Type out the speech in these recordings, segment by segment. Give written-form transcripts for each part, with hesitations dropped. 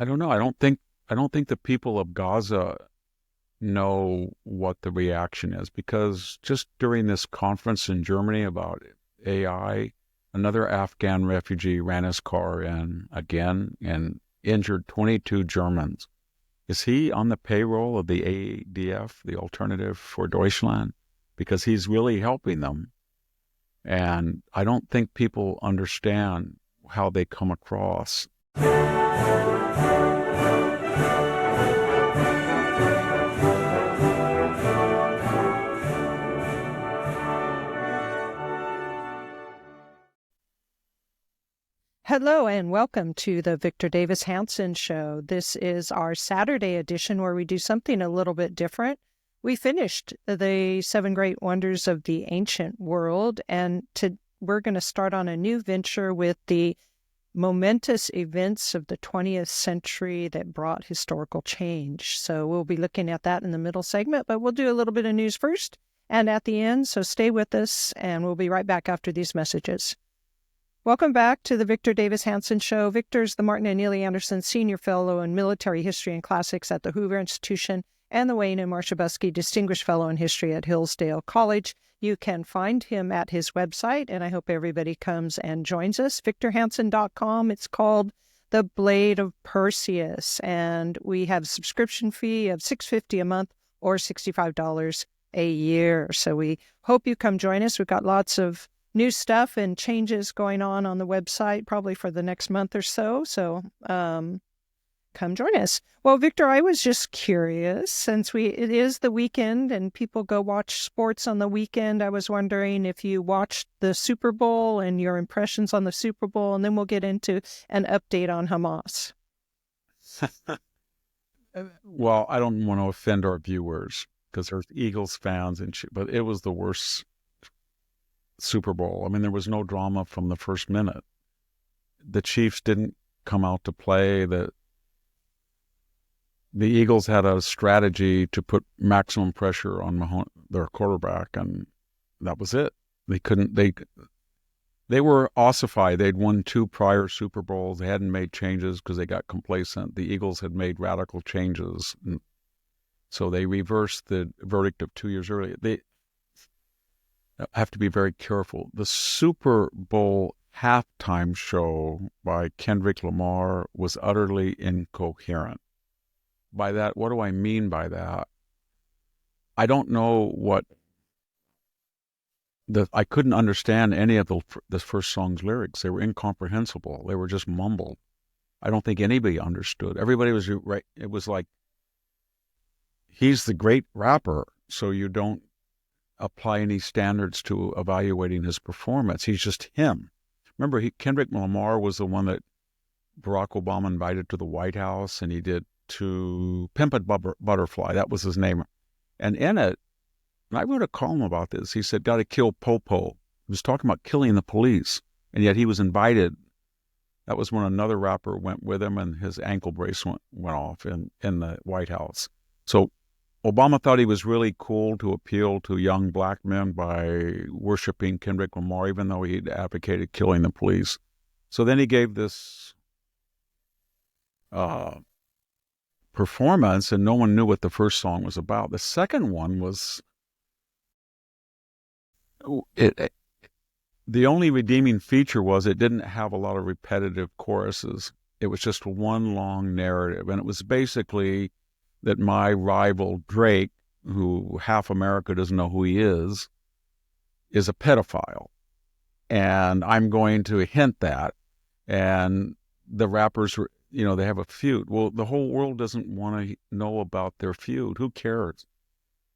I don't know. I don't think the people of Gaza know what the reaction is, because just during this conference in Germany about AI, another Afghan refugee ran his car in again and injured 22 Germans. Is he on the payroll of the ADF, the Alternative for Deutschland? Because he's really helping them. And I don't think people understand how they come across. Hello and welcome to the Victor Davis Hanson Show. This is our Saturday edition where we do something a little bit different. We finished the 7 Great Wonders of the Ancient World, and we're going to start on a new venture with the momentous events of the 20th century that brought historical change. So we'll be looking at that in the middle segment, but we'll do a little bit of news first and at the end. So stay with us, and we'll be right back after these messages. Welcome back to the Victor Davis Hanson Show. Victor's the Martin and Neely Anderson Senior Fellow in Military History and Classics at the Hoover Institution and the Wayne and Marcia Buskey Distinguished Fellow in History at Hillsdale College. You can find him at his website, and I hope everybody comes and joins us, victorhanson.com. It's called The Blade of Perseus, and we have a subscription fee of $6.50 a month or $65 a year. So we hope you come join us. We've got lots of new stuff and changes going on the website, probably for the next month or so. So come join us. Well, Victor, I was just curious, since it is the weekend and people go watch sports on the weekend, I was wondering if you watched the Super Bowl and your impressions on the Super Bowl, and then we'll get into an update on Hamas. Well, I don't want to offend our viewers because there's Eagles fans but it was the worst Super Bowl. I mean, there was no drama from the first minute. The Chiefs didn't come out to play. The Eagles had a strategy to put maximum pressure on their quarterback, and that was it. They were ossified. They'd won 2 prior Super Bowls. They hadn't made changes because they got complacent. The Eagles had made radical changes, and so they reversed the verdict of 2 years earlier. They have to be very careful. The Super Bowl halftime show by Kendrick Lamar was utterly incoherent. By that, what do I mean by that? I don't know I couldn't understand any of the first song's lyrics. They were incomprehensible. They were just mumbled. I don't think anybody understood. Everybody was right. It was like, he's the great rapper, so you don't apply any standards to evaluating his performance. He's just him. Remember, Kendrick Lamar was the one that Barack Obama invited to the White House, and he did To Pimp a Butterfly. That was his name. And in it, and I wrote a column about this, he said, got to kill Popo. He was talking about killing the police, and yet he was invited. That was when another rapper went with him, and his ankle bracelet went off in the White House. So Obama thought he was really cool to appeal to young black men by worshiping Kendrick Lamar, even though he'd advocated killing the police. So then he gave this performance, and no one knew what the first song was about. The second one was the only redeeming feature was it didn't have a lot of repetitive choruses. It was just one long narrative, and it was basically that my rival Drake, who half America doesn't know who he is a pedophile. And I'm going to hint that. And the rappers, they have a feud. Well, the whole world doesn't want to know about their feud. Who cares?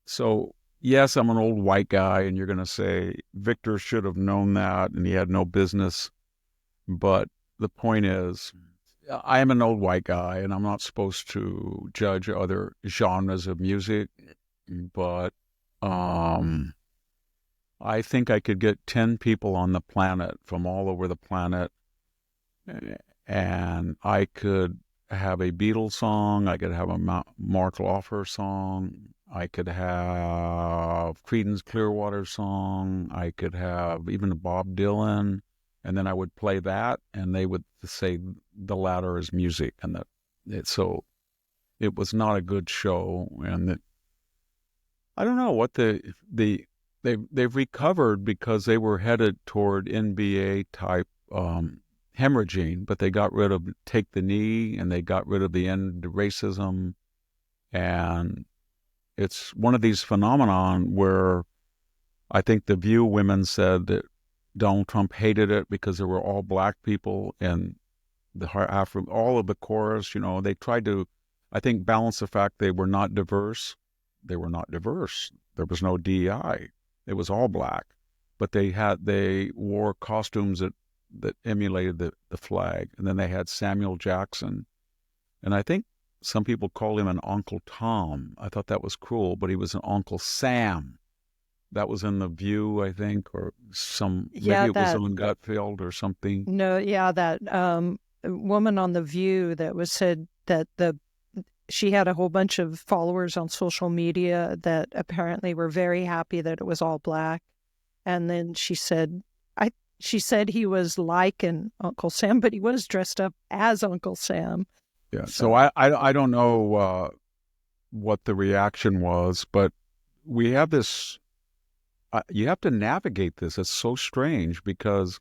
So, yes, I'm an old white guy, and you're going to say, Victor should have known that, and he had no business. But the point is, I am an old white guy, and I'm not supposed to judge other genres of music, but I think I could get 10 people on the planet from all over the planet, and I could have a Beatles song, I could have a Mark Knopfler song, I could have Creedence Clearwater song, I could have even a Bob Dylan, and then I would play that, and they would say the latter is music, and that So it was not a good show, and I don't know what they've recovered because they were headed toward NBA type hemorrhaging, but they got rid of Take the Knee and they got rid of the end racism, and it's one of these phenomenon where I think the View women said that Donald Trump hated it because there were all black people and all of the chorus. They tried to, I think, balance the fact they were not diverse. They were not diverse. There was no DEI. It was all black, but they wore costumes that emulated the flag, and then they had Samuel Jackson, and I think some people call him an Uncle Tom. I thought that was cruel, but he was an Uncle Sam. That was in the View, I think, or maybe Yeah, it was that on Gutfeld or something. no, yeah, that woman on The View that was said that she had a whole bunch of followers on social media that apparently were very happy that it was all black. And then she said he was like an Uncle Sam, but he was dressed up as Uncle Sam. Yeah. So So I don't know what the reaction was, but we have this. You have to navigate this. It's so strange because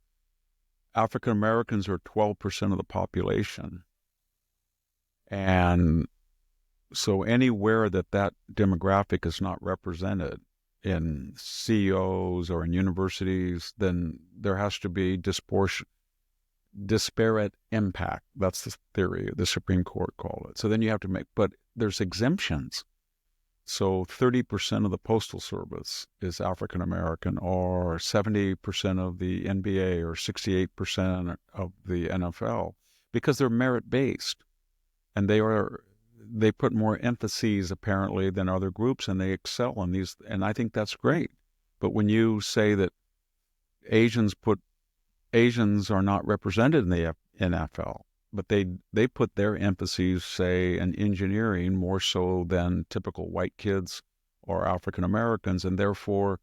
African Americans are 12% of the population, and so anywhere that demographic is not represented in CEOs or in universities, then there has to be disparate impact. That's the theory the Supreme Court called it. So then you have to but there's exemptions. So 30% of the Postal Service is African American, or 70% of the NBA, or 68% of the NFL, because they're merit based, and they put more emphases apparently than other groups, and they excel in these, and I think that's great. But when you say that Asians are not represented in the NFL, but they put their emphases, say, in engineering more so than typical white kids or African Americans, and therefore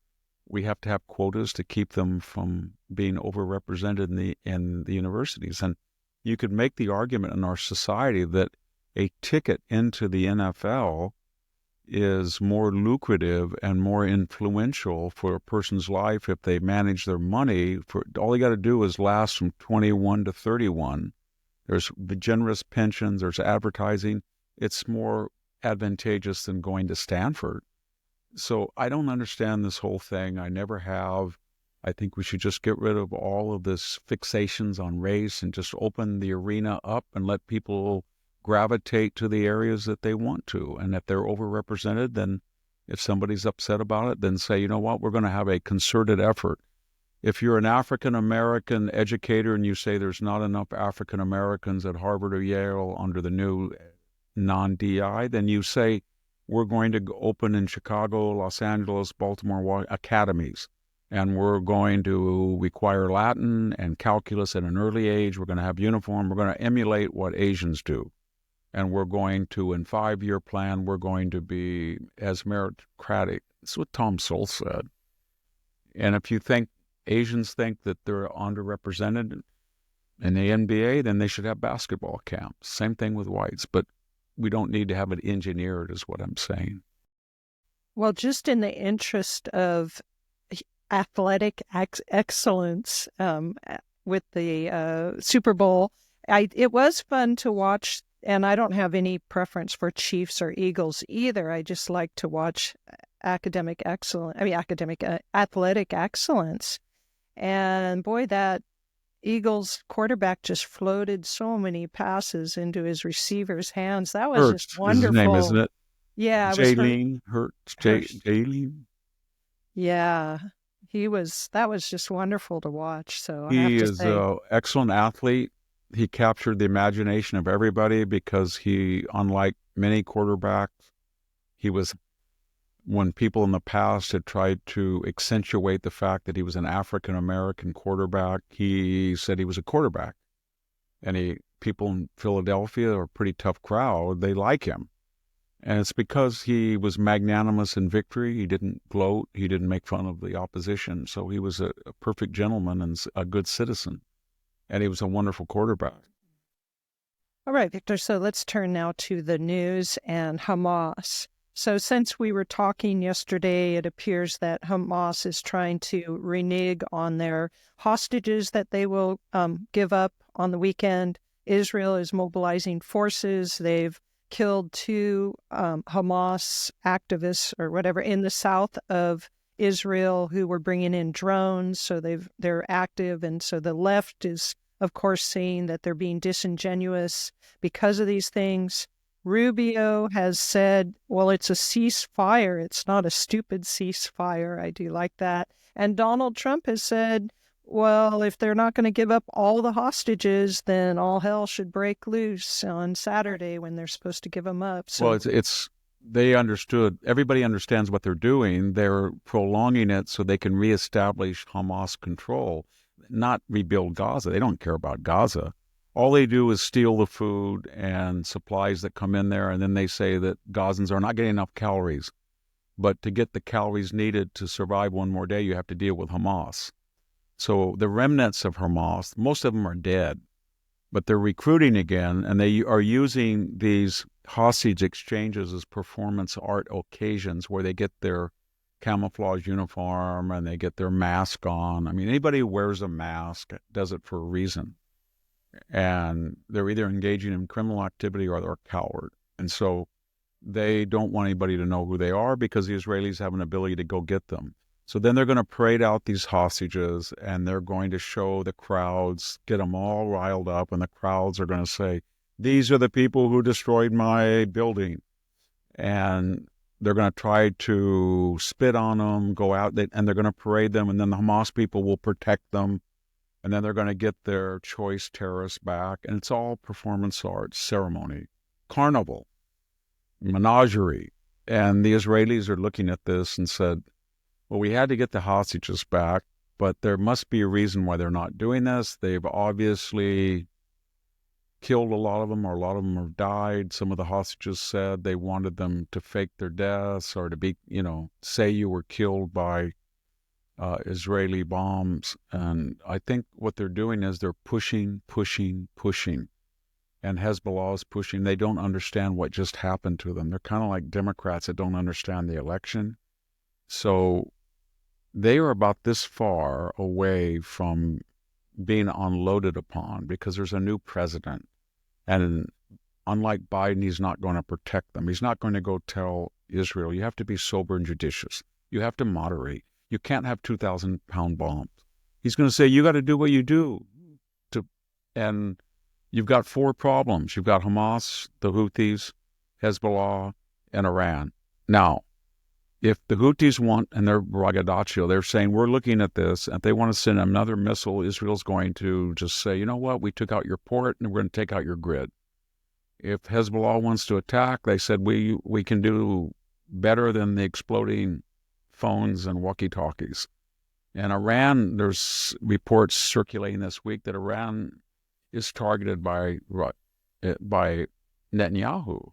we have to have quotas to keep them from being overrepresented in the universities. And you could make the argument in our society that a ticket into the NFL is more lucrative and more influential for a person's life if they manage their money. All you got to do is last from 21 to 31. There's generous pensions, there's advertising. It's more advantageous than going to Stanford. So I don't understand this whole thing. I never have. I think we should just get rid of all of this fixations on race and just open the arena up and let people gravitate to the areas that they want to. And if they're overrepresented, then if somebody's upset about it, then say, you know what, we're going to have a concerted effort. If you're an African American educator and you say there's not enough African Americans at Harvard or Yale under the new non-DI, then you say we're going to open in Chicago, Los Angeles, Baltimore academies, and we're going to require Latin and calculus at an early age. We're going to have uniform. We're going to emulate what Asians do. And we're going to, in 5-year plan, we're going to be as meritocratic. That's what Tom Sowell said. And if you think Asians think that they're underrepresented in the NBA, then they should have basketball camps. Same thing with whites, but we don't need to have it engineered, is what I'm saying. well, just in the interest of athletic excellence, with the Super Bowl, it was fun to watch. And I don't have any preference for Chiefs or Eagles either. I just like to watch athletic excellence. And boy, that Eagles quarterback just floated so many passes into his receiver's hands. That was just Hurts is his name, isn't wonderful. it? Yeah, it was Jalen Hurts. Jalen. Yeah, that was just wonderful to watch. So I have He to is say, an excellent athlete. He captured the imagination of everybody because he, unlike many quarterbacks, when people in the past had tried to accentuate the fact that he was an African American quarterback, he said he was a quarterback. And people in Philadelphia are a pretty tough crowd. They like him. And it's because he was magnanimous in victory. He didn't gloat. He didn't make fun of the opposition. So he was a perfect gentleman and a good citizen. And he was a wonderful quarterback. All right, Victor. So let's turn now to the news and Hamas. So since we were talking yesterday, it appears that Hamas is trying to renege on their hostages that they will give up on the weekend. Israel is mobilizing forces. They've killed two Hamas activists or whatever in the south of Israel who were bringing in drones. So they're active. And so the left is, of course, saying that they're being disingenuous because of these things. Rubio has said, well, it's a ceasefire. It's not a stupid ceasefire. I do like that. And Donald Trump has said, well, if they're not going to give up all the hostages, then all hell should break loose on Saturday when they're supposed to give them up. So, well, it's they understood. Everybody understands what they're doing. They're prolonging it so they can reestablish Hamas control, not rebuild Gaza. They don't care about Gaza. All they do is steal the food and supplies that come in there, and then they say that Gazans are not getting enough calories. But to get the calories needed to survive one more day, you have to deal with Hamas. So the remnants of Hamas, most of them are dead, but they're recruiting again, and they are using these hostage exchanges as performance art occasions where they get their camouflage uniform and they get their mask on. I mean, anybody who wears a mask does it for a reason. And they're either engaging in criminal activity or they're a coward. And so they don't want anybody to know who they are because the Israelis have an ability to go get them. So then they're going to parade out these hostages and they're going to show the crowds, get them all riled up, and the crowds are going to say, these are the people who destroyed my building. And they're going to try to spit on them, go out, and they're going to parade them, and then the Hamas people will protect them. And then they're going to get their choice terrorists back. And it's all performance art, ceremony, carnival, menagerie. And the Israelis are looking at this and said, well, we had to get the hostages back, but there must be a reason why they're not doing this. They've obviously killed a lot of them, or a lot of them have died. Some of the hostages said they wanted them to fake their deaths or to be, say you were killed by Israeli bombs. And I think what they're doing is they're pushing. And Hezbollah is pushing. They don't understand what just happened to them. They're kind of like Democrats that don't understand the election. So they are about this far away from being unloaded upon because there's a new president. And unlike Biden, he's not going to protect them. He's not going to go tell Israel, you have to be sober and judicious. You have to moderate. You can't have 2,000-pound bombs. He's going to say, you got to do what you do. And you've got four problems. You've got Hamas, the Houthis, Hezbollah, and Iran. Now, if the Houthis want, and they're braggadocio, they're saying, we're looking at this, and if they want to send another missile, Israel's going to just say, you know what, we took out your port, and we're going to take out your grid. If Hezbollah wants to attack, they said, we can do better than the exploding phones and walkie-talkies. And Iran, there's reports circulating this week that Iran is targeted by Netanyahu.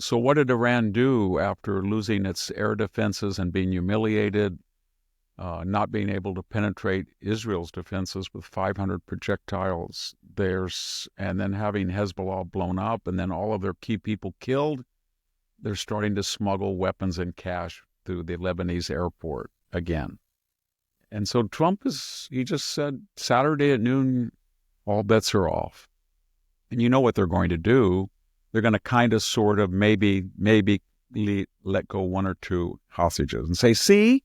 So what did Iran do after losing its air defenses and being humiliated, not being able to penetrate Israel's defenses with 500 projectiles, and then having Hezbollah blown up and then all of their key people killed? They're starting to smuggle weapons and cash through the Lebanese airport again. And so Trump he just said Saturday at noon, all bets are off. And you know what they're going to do? They're going to kind of sort of maybe let go one or two hostages and say, see?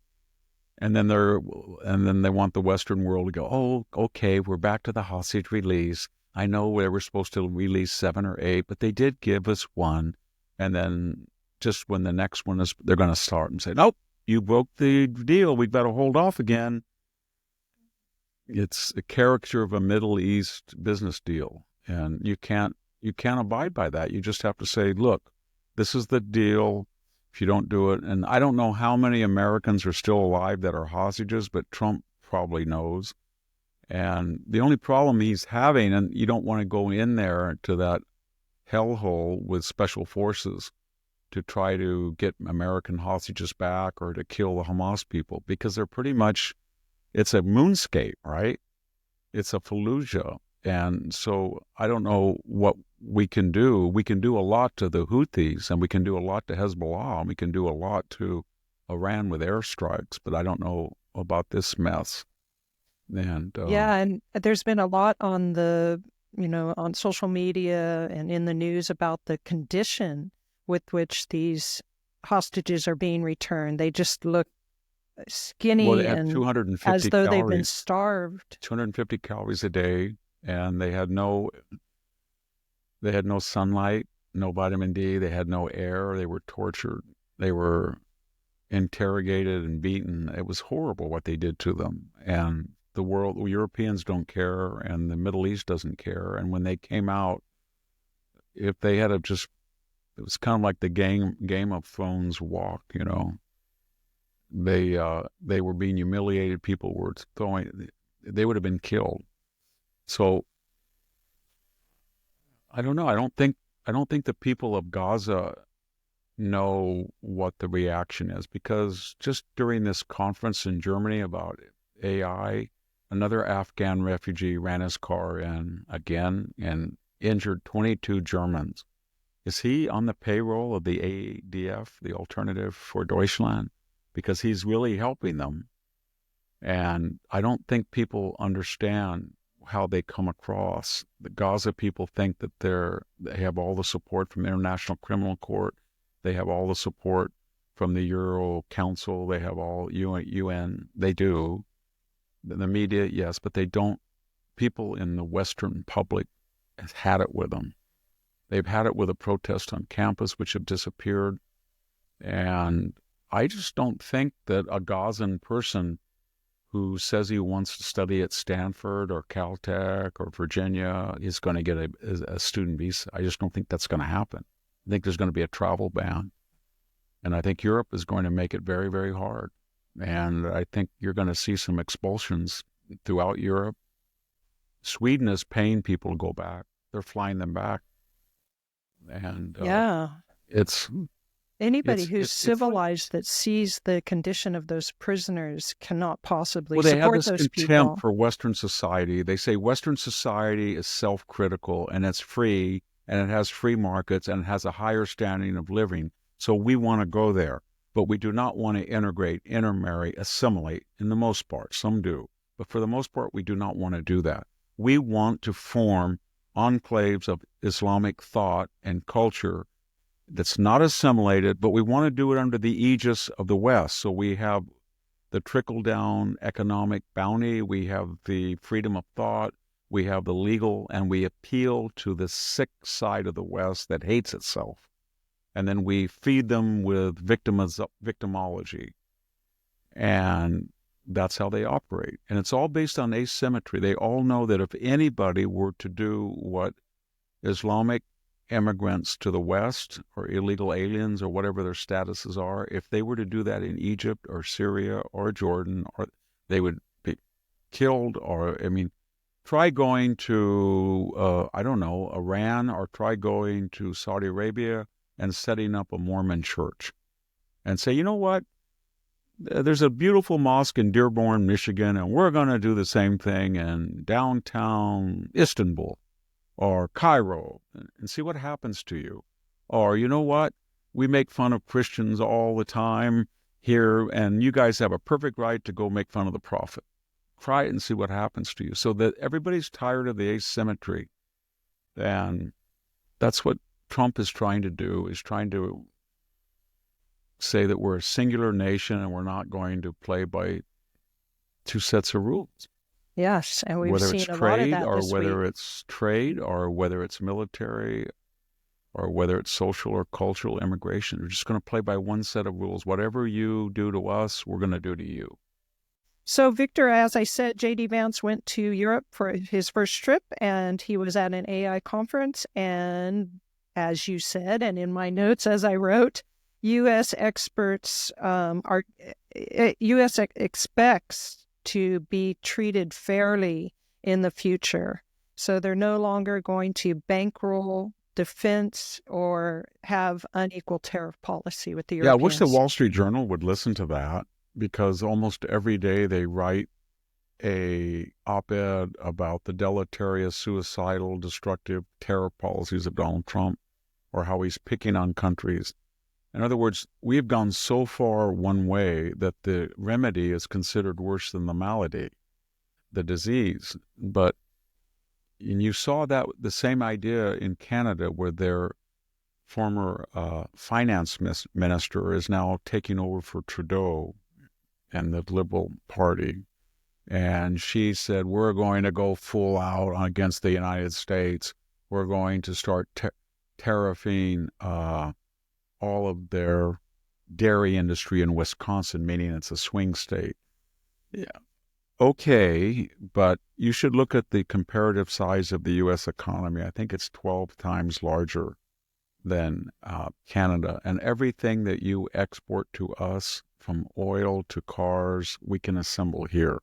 And then they want the Western world to go, oh, okay, we're back to the hostage release. I know they were supposed to release 7 or 8, but they did give us 1. And then just when the next one is, they're going to start and say, nope, you broke the deal. We'd better hold off again. It's a caricature of a Middle East business deal. And you can't abide by that. You just have to say, look, this is the deal. If you don't do it, and I don't know how many Americans are still alive that are hostages, but Trump probably knows. And the only problem he's having, and you don't want to go in there to that hellhole with special forces to try to get American hostages back or to kill the Hamas people, because they're pretty much, it's a moonscape, right? It's a Fallujah. And so I don't know what we can do. We can do a lot to the Houthis, and we can do a lot to Hezbollah, and we can do a lot to Iran with airstrikes, but I don't know about this mess. And Yeah, and there's been a lot on on social media and in the news about the condition with which these hostages are being returned. They just look well, skinny they had and 250 as though they've been calories, starved. 250 calories a day, and they had no sunlight, no vitamin D, they had no air, they were tortured, they were interrogated and beaten. It was horrible what they did to them. And the Europeans don't care, and the Middle East doesn't care. And when they came out, if they had it was kind of like the Game of Thrones walk, you know. They were being humiliated. People were they would have been killed. So I don't know. I don't think the people of Gaza know what the reaction is, because just during this conference in Germany about AI, another Afghan refugee ran his car in again and injured 22 Germans. Is he on the payroll of the ADF, the Alternative for Deutschland? Because he's really helping them. And I don't think people understand how they come across. The Gaza people think that they have all the support from the International Criminal Court. They have all the support from the Euro Council. They have all UN. They do. The media, yes, but they don't. People in the Western public have had it with them. They've had it with a protest on campus, which have disappeared. And I just don't think that a Gazan person who says he wants to study at Stanford or Caltech or Virginia is going to get a student visa. I just don't think that's going to happen. I think there's going to be a travel ban. And I think Europe is going to make it very, very hard. And I think you're going to see some expulsions throughout Europe. Sweden is paying people to go back. They're flying them back. And Yeah. it's Anybody who's it's civilized that sees the condition of those prisoners cannot possibly well, they have support this those contempt people. for Western society. They say Western society is self-critical and it's free and it has free markets and it has a higher standing of living. So we want to go there, but we do not want to integrate, intermarry, assimilate in the most part. Some do, but for the most part, we do not want to do that. We want to form enclaves of Islamic thought and culture that's not assimilated, but we want to do it under the aegis of the West. So we have the trickle-down economic bounty, we have the freedom of thought, we have the legal, and we appeal to the sick side of the West that hates itself. And then we feed them with victimology. And that's how they operate. And it's all based on asymmetry. They all know that if anybody were to do what Islamic immigrants to the West or illegal aliens or whatever their statuses are, if they were to do that in Egypt or Syria or Jordan, or they would be killed. Or, I mean, try going to, I don't know, Iran, or try going to Saudi Arabia and setting up a Mormon church and say, you know what? There's a beautiful mosque in Dearborn, Michigan, and we're going to do the same thing in downtown Istanbul or Cairo, and see what happens to you. Or, you know what? We make fun of Christians all the time here, and you guys have a perfect right to go make fun of the prophet. Try it and see what happens to you. So that everybody's tired of the asymmetry. And that's what Trump is trying to do, is trying to say that we're a singular nation and we're not going to play by two sets of rules. Yes, and we've Whether seen it's a lot of trade that or this week. whether it's trade or whether it's military or whether it's social or cultural immigration. We're just going to play by one set of rules. Whatever you do to us, we're going to do to you. So, Victor, as I said, J.D. Vance went to Europe for his first trip, and he was at an AI conference. And as you said, and in my notes as I wrote, U.S. experts U.S. expects to be treated fairly in the future. So they're no longer going to bankroll defense or have unequal tariff policy with the Yeah, I wish the Europeans. Wall Street Journal would listen to that, because almost every day they write a op-ed about the deleterious, suicidal, destructive terror policies of Donald Trump, or how he's picking on countries. In other words, we've gone so far one way that the remedy is considered worse than the malady, the disease. But and you saw that the same idea in Canada, where their former finance minister is now taking over for Trudeau and the Liberal Party. And she said, we're going to go full out against the United States. We're going to start tariffing all of their dairy industry in Wisconsin, meaning it's a swing state. Yeah. Okay, but you should look at the comparative size of the U.S. economy. I think it's 12 times larger than Canada. And everything that you export to us, from oil to cars, we can assemble here.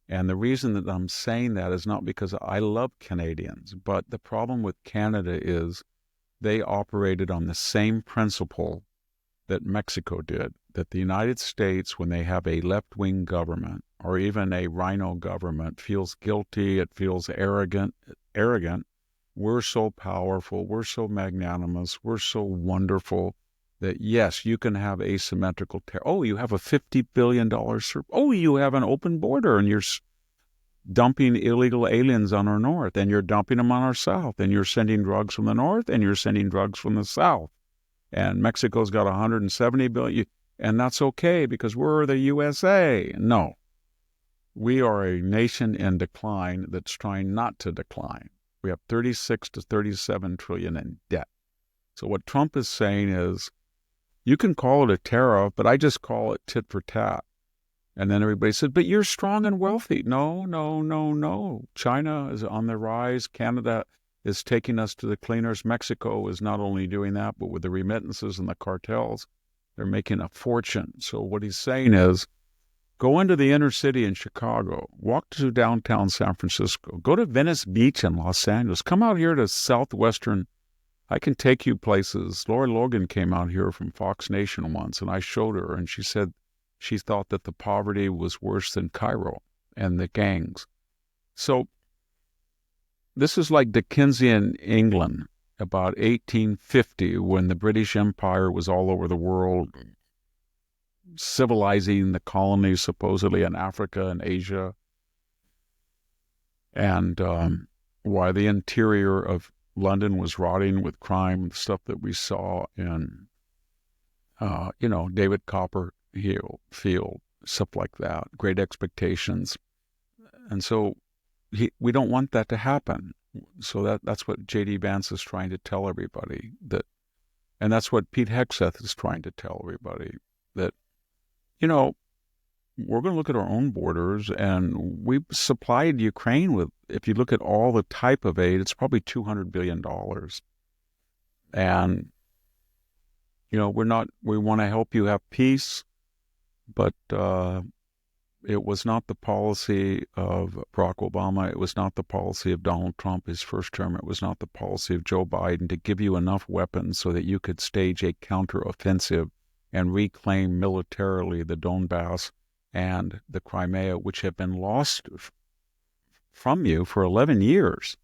And the reason that I'm saying that is not because I love Canadians, but the problem with Canada is they operated on the same principle that Mexico did, that the United States, when they have a left-wing government or even a rhino government, feels guilty, it feels arrogant. We're so powerful, we're so magnanimous, we're so wonderful that, yes, you can have asymmetrical terror. Oh, you have a $50 billion oh, you have an open border, and you're dumping illegal aliens on our north, and you're dumping them on our south, and you're sending drugs from the north, and you're sending drugs from the south. And Mexico's got 170 billion, and that's okay because we're the USA. No, we are a nation in decline that's trying not to decline. We have 36 to 37 trillion in debt. So what Trump is saying is, you can call it a tariff, but I just call it tit for tat. And then everybody said, but you're strong and wealthy. No, no, no, no. China is on the rise. Canada is taking us to the cleaners. Mexico is not only doing that, but with the remittances and the cartels, they're making a fortune. So what he's saying is, go into the inner city in Chicago, walk to downtown San Francisco, go to Venice Beach in Los Angeles, come out here to southwestern. I can take you places. Laura Logan came out here from Fox Nation once, and I showed her, and she said she thought that the poverty was worse than Cairo and the gangs. So this is like Dickensian England, about 1850, when the British Empire was all over the world, civilizing the colonies supposedly in Africa and Asia, and why the interior of London was rotting with crime, stuff that we saw in, David Copperfield, stuff like that, Great Expectations. And so we don't want that to happen. So that's what J.D. Vance is trying to tell everybody, and that's what Pete Hegseth is trying to tell everybody, that, we're going to look at our own borders, and we supplied Ukraine with, if you look at all the type of aid, it's probably $200 billion. And, we want to help you have peace, but it was not the policy of Barack Obama. It was not the policy of Donald Trump, his first term. It was not the policy of Joe Biden to give you enough weapons so that you could stage a counteroffensive and reclaim militarily the Donbass and the Crimea, which have been lost from you for 11 years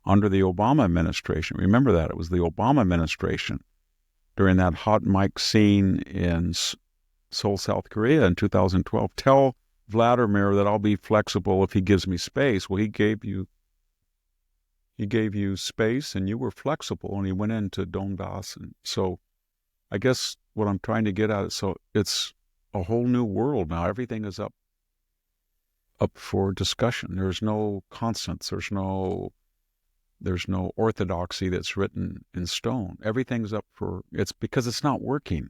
under the Obama administration. Remember that. It was the Obama administration during that hot mic scene in Seoul, South Korea in 2012. Tell Vladimir that I'll be flexible if he gives me space. Well, he gave you space, and you were flexible, and he went into Donbass. And so I guess what I'm trying to get at is, so it's a whole new world now. Everything is up for discussion. There's no constants. There's no orthodoxy that's written in stone. Everything's it's because it's not working.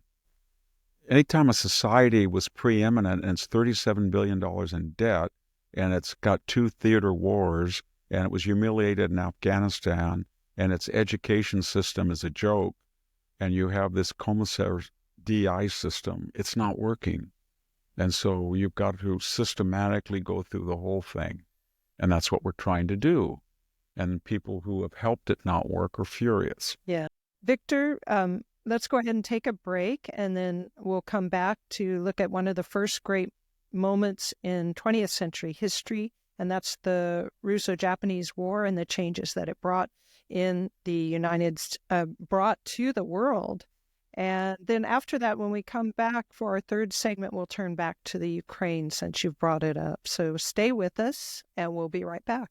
Anytime a society was preeminent and it's $37 billion in debt, and it's got 2 theater wars, and it was humiliated in Afghanistan, and its education system is a joke, and you have this commissar DI system, it's not working. And so you've got to systematically go through the whole thing. And that's what we're trying to do. And people who have helped it not work are furious. Yeah. Victor, let's go ahead and take a break, and then we'll come back to look at one of the first great moments in 20th century history, and that's the Russo-Japanese War and the changes that it brought in the brought to the world. And then after that, when we come back for our third segment, we'll turn back to the Ukraine since you've brought it up. So stay with us, and we'll be right back.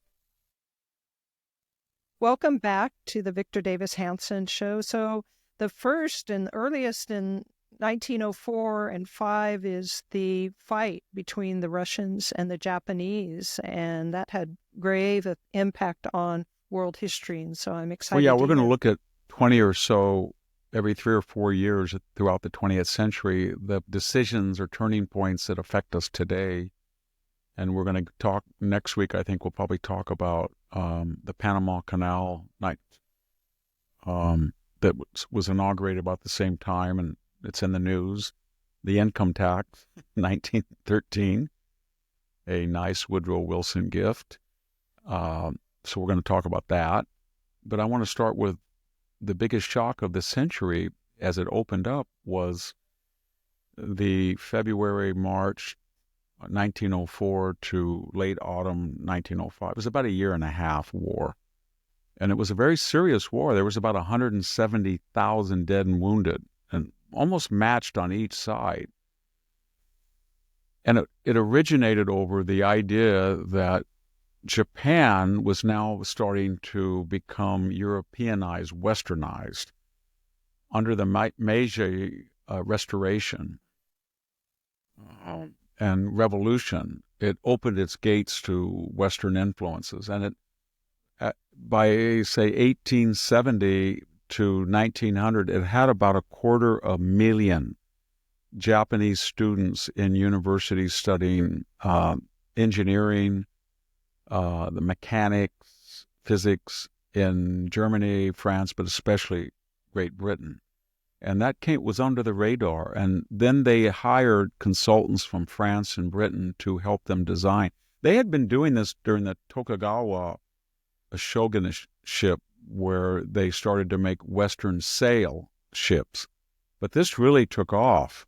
Welcome back to the Victor Davis Hanson Show. So the first and earliest in 1904 and 5 is the fight between the Russians and the Japanese, and that had grave impact on world history. And so I'm excited. Well, yeah, we're going to look at 20 or so every 3 or 4 years throughout the 20th century, the decisions or turning points that affect us today. And we're going to talk next week. I think we'll probably talk about the Panama Canal that was inaugurated about the same time, and it's in the news. The income tax, 1913, a nice Woodrow Wilson gift. So we're going to talk about that. But I want to start with the biggest shock of the century as it opened up was the February-March 1904 to late autumn 1905. It was about a year and a half war. And it was a very serious war. There was about 170,000 dead and wounded, and almost matched on each side. And it originated over the idea that Japan was now starting to become Europeanized, westernized, under the Meiji Restoration and Revolution. It opened its gates to Western influences, and by say 1870 to 1900, it had about 250,000 Japanese students in universities studying engineering, the mechanics, physics in Germany, France, but especially Great Britain. And that was under the radar. And then they hired consultants from France and Britain to help them design. They had been doing this during the Tokugawa shogunship, where they started to make Western sail ships. But this really took off.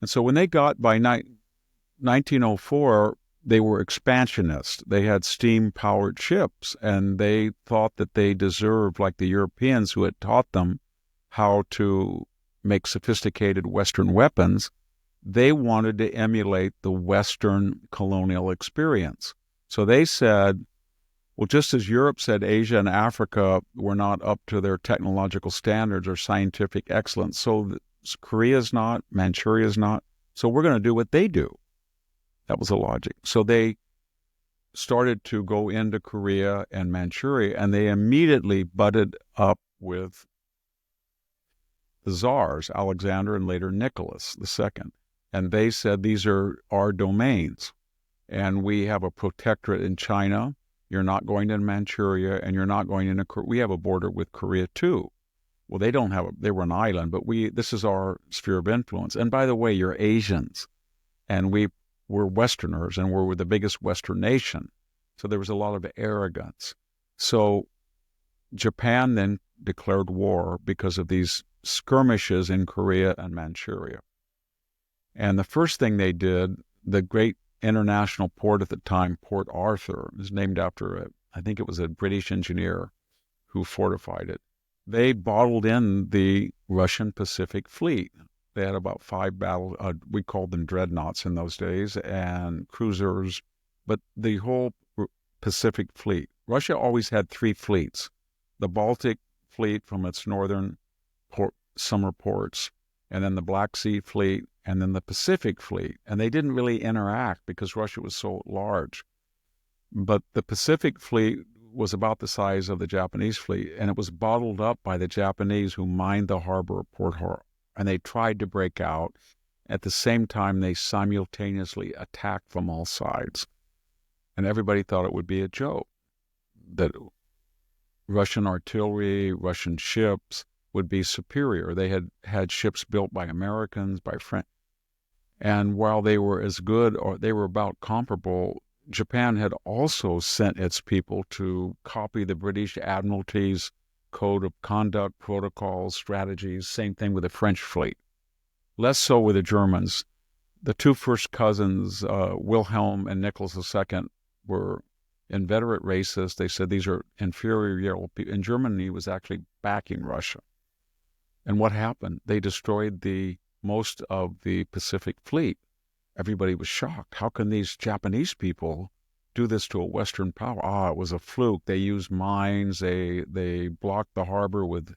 And so when they got by 1904, they were expansionists. They had steam-powered ships, and they thought that they deserved, like the Europeans who had taught them how to make sophisticated Western weapons, they wanted to emulate the Western colonial experience. So they said, well, just as Europe said Asia and Africa were not up to their technological standards or scientific excellence, so Korea's not, Manchuria's not, so we're going to do what they do. That was the logic. So they started to go into Korea and Manchuria, and they immediately butted up with the czars, Alexander and later Nicholas II. And they said, these are our domains, and we have a protectorate in China. You're not going to Manchuria, and you're not going into Korea. We have a border with Korea too. Well, they were an island, but this is our sphere of influence. And by the way, you're Asians, and we're Westerners, and we're the biggest Western nation. So there was a lot of arrogance. So Japan then declared war because of these skirmishes in Korea and Manchuria. And the first thing they did, the great international port at the time, Port Arthur, is named after I think it was a British engineer who fortified it. They bottled in the Russian Pacific Fleet. They had about 5 we called them dreadnoughts in those days, and cruisers, but the whole Pacific Fleet. Russia always had 3 fleets: the Baltic Fleet from its northern summer ports, and then the Black Sea Fleet, and then the Pacific Fleet. And they didn't really interact because Russia was so large. But the Pacific Fleet was about the size of the Japanese fleet, and it was bottled up by the Japanese who mined the harbor of Port Harbor. And they tried to break out. At the same time, they simultaneously attacked from all sides. And everybody thought it would be a joke, that Russian artillery, Russian ships would be superior. They had ships built by Americans, by French. And while they were as good, or they were about comparable, Japan had also sent its people to copy the British Admiralty's code of conduct, protocols, strategies. Same thing with the French fleet. Less so with the Germans. the two first cousins, Wilhelm and Nicholas II, were inveterate racists. They said these are inferior yellow people. And Germany was actually backing Russia. And what happened? They destroyed most of the Pacific Fleet. Everybody was shocked. How can these Japanese people do this to a Western power? It was a fluke. They used mines. They blocked the harbor with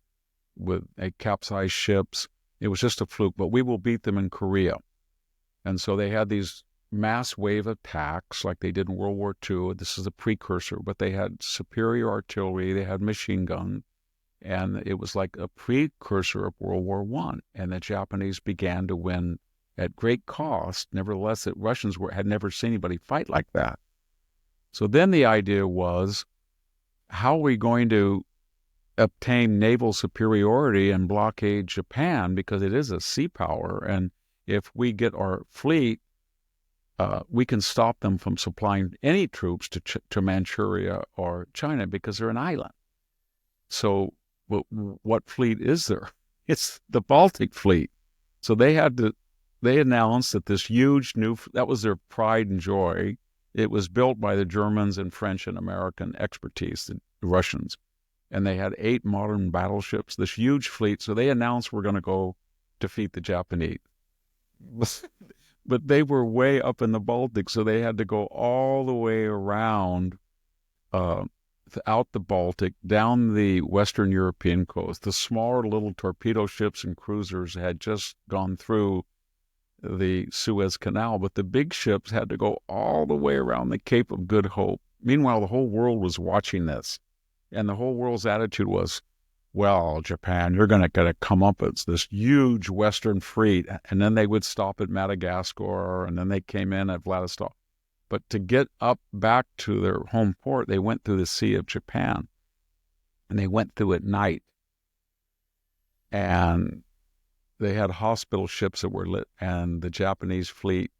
capsized ships. It was just a fluke. But we will beat them in Korea. And so they had these mass wave attacks like they did in World War II. This is a precursor, but they had superior artillery. They had machine guns. And it was like a precursor of World War I. And the Japanese began to win at great cost. Nevertheless, the Russians had never seen anybody fight like that. So then the idea was, how are we going to obtain naval superiority and blockade Japan, because it is a sea power, and if we get our fleet, we can stop them from supplying any troops to Manchuria or China because they're an island. So what fleet is there? It's the Baltic fleet. So they announced that this huge that was their pride and joy. It was built by the Germans and French and American expertise, the Russians. And they had 8 modern battleships, this huge fleet. So they announced, we're going to go defeat the Japanese. But they were way up in the Baltic, so they had to go all the way around out the Baltic, down the Western European coast. The smaller little torpedo ships and cruisers had just gone through the Suez Canal, but the big ships had to go all the way around the Cape of Good Hope. Meanwhile, the whole world was watching this, and the whole world's attitude was, well, Japan, you're going to get a comeuppance, this huge Western fleet. And then they would stop at Madagascar, and then they came in at Vladivostok. But to get up back to their home port, they went through the Sea of Japan, and they went through at night. And they had hospital ships that were lit, and the Japanese fleet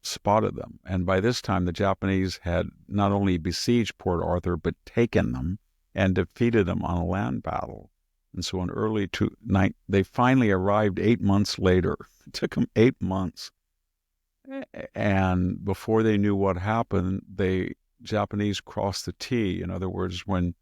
spotted them. And by this time, the Japanese had not only besieged Port Arthur, but taken them and defeated them on a land battle. And so in they finally arrived 8 months later. It took them 8 months. And before they knew what happened, Japanese crossed the T. In other words, when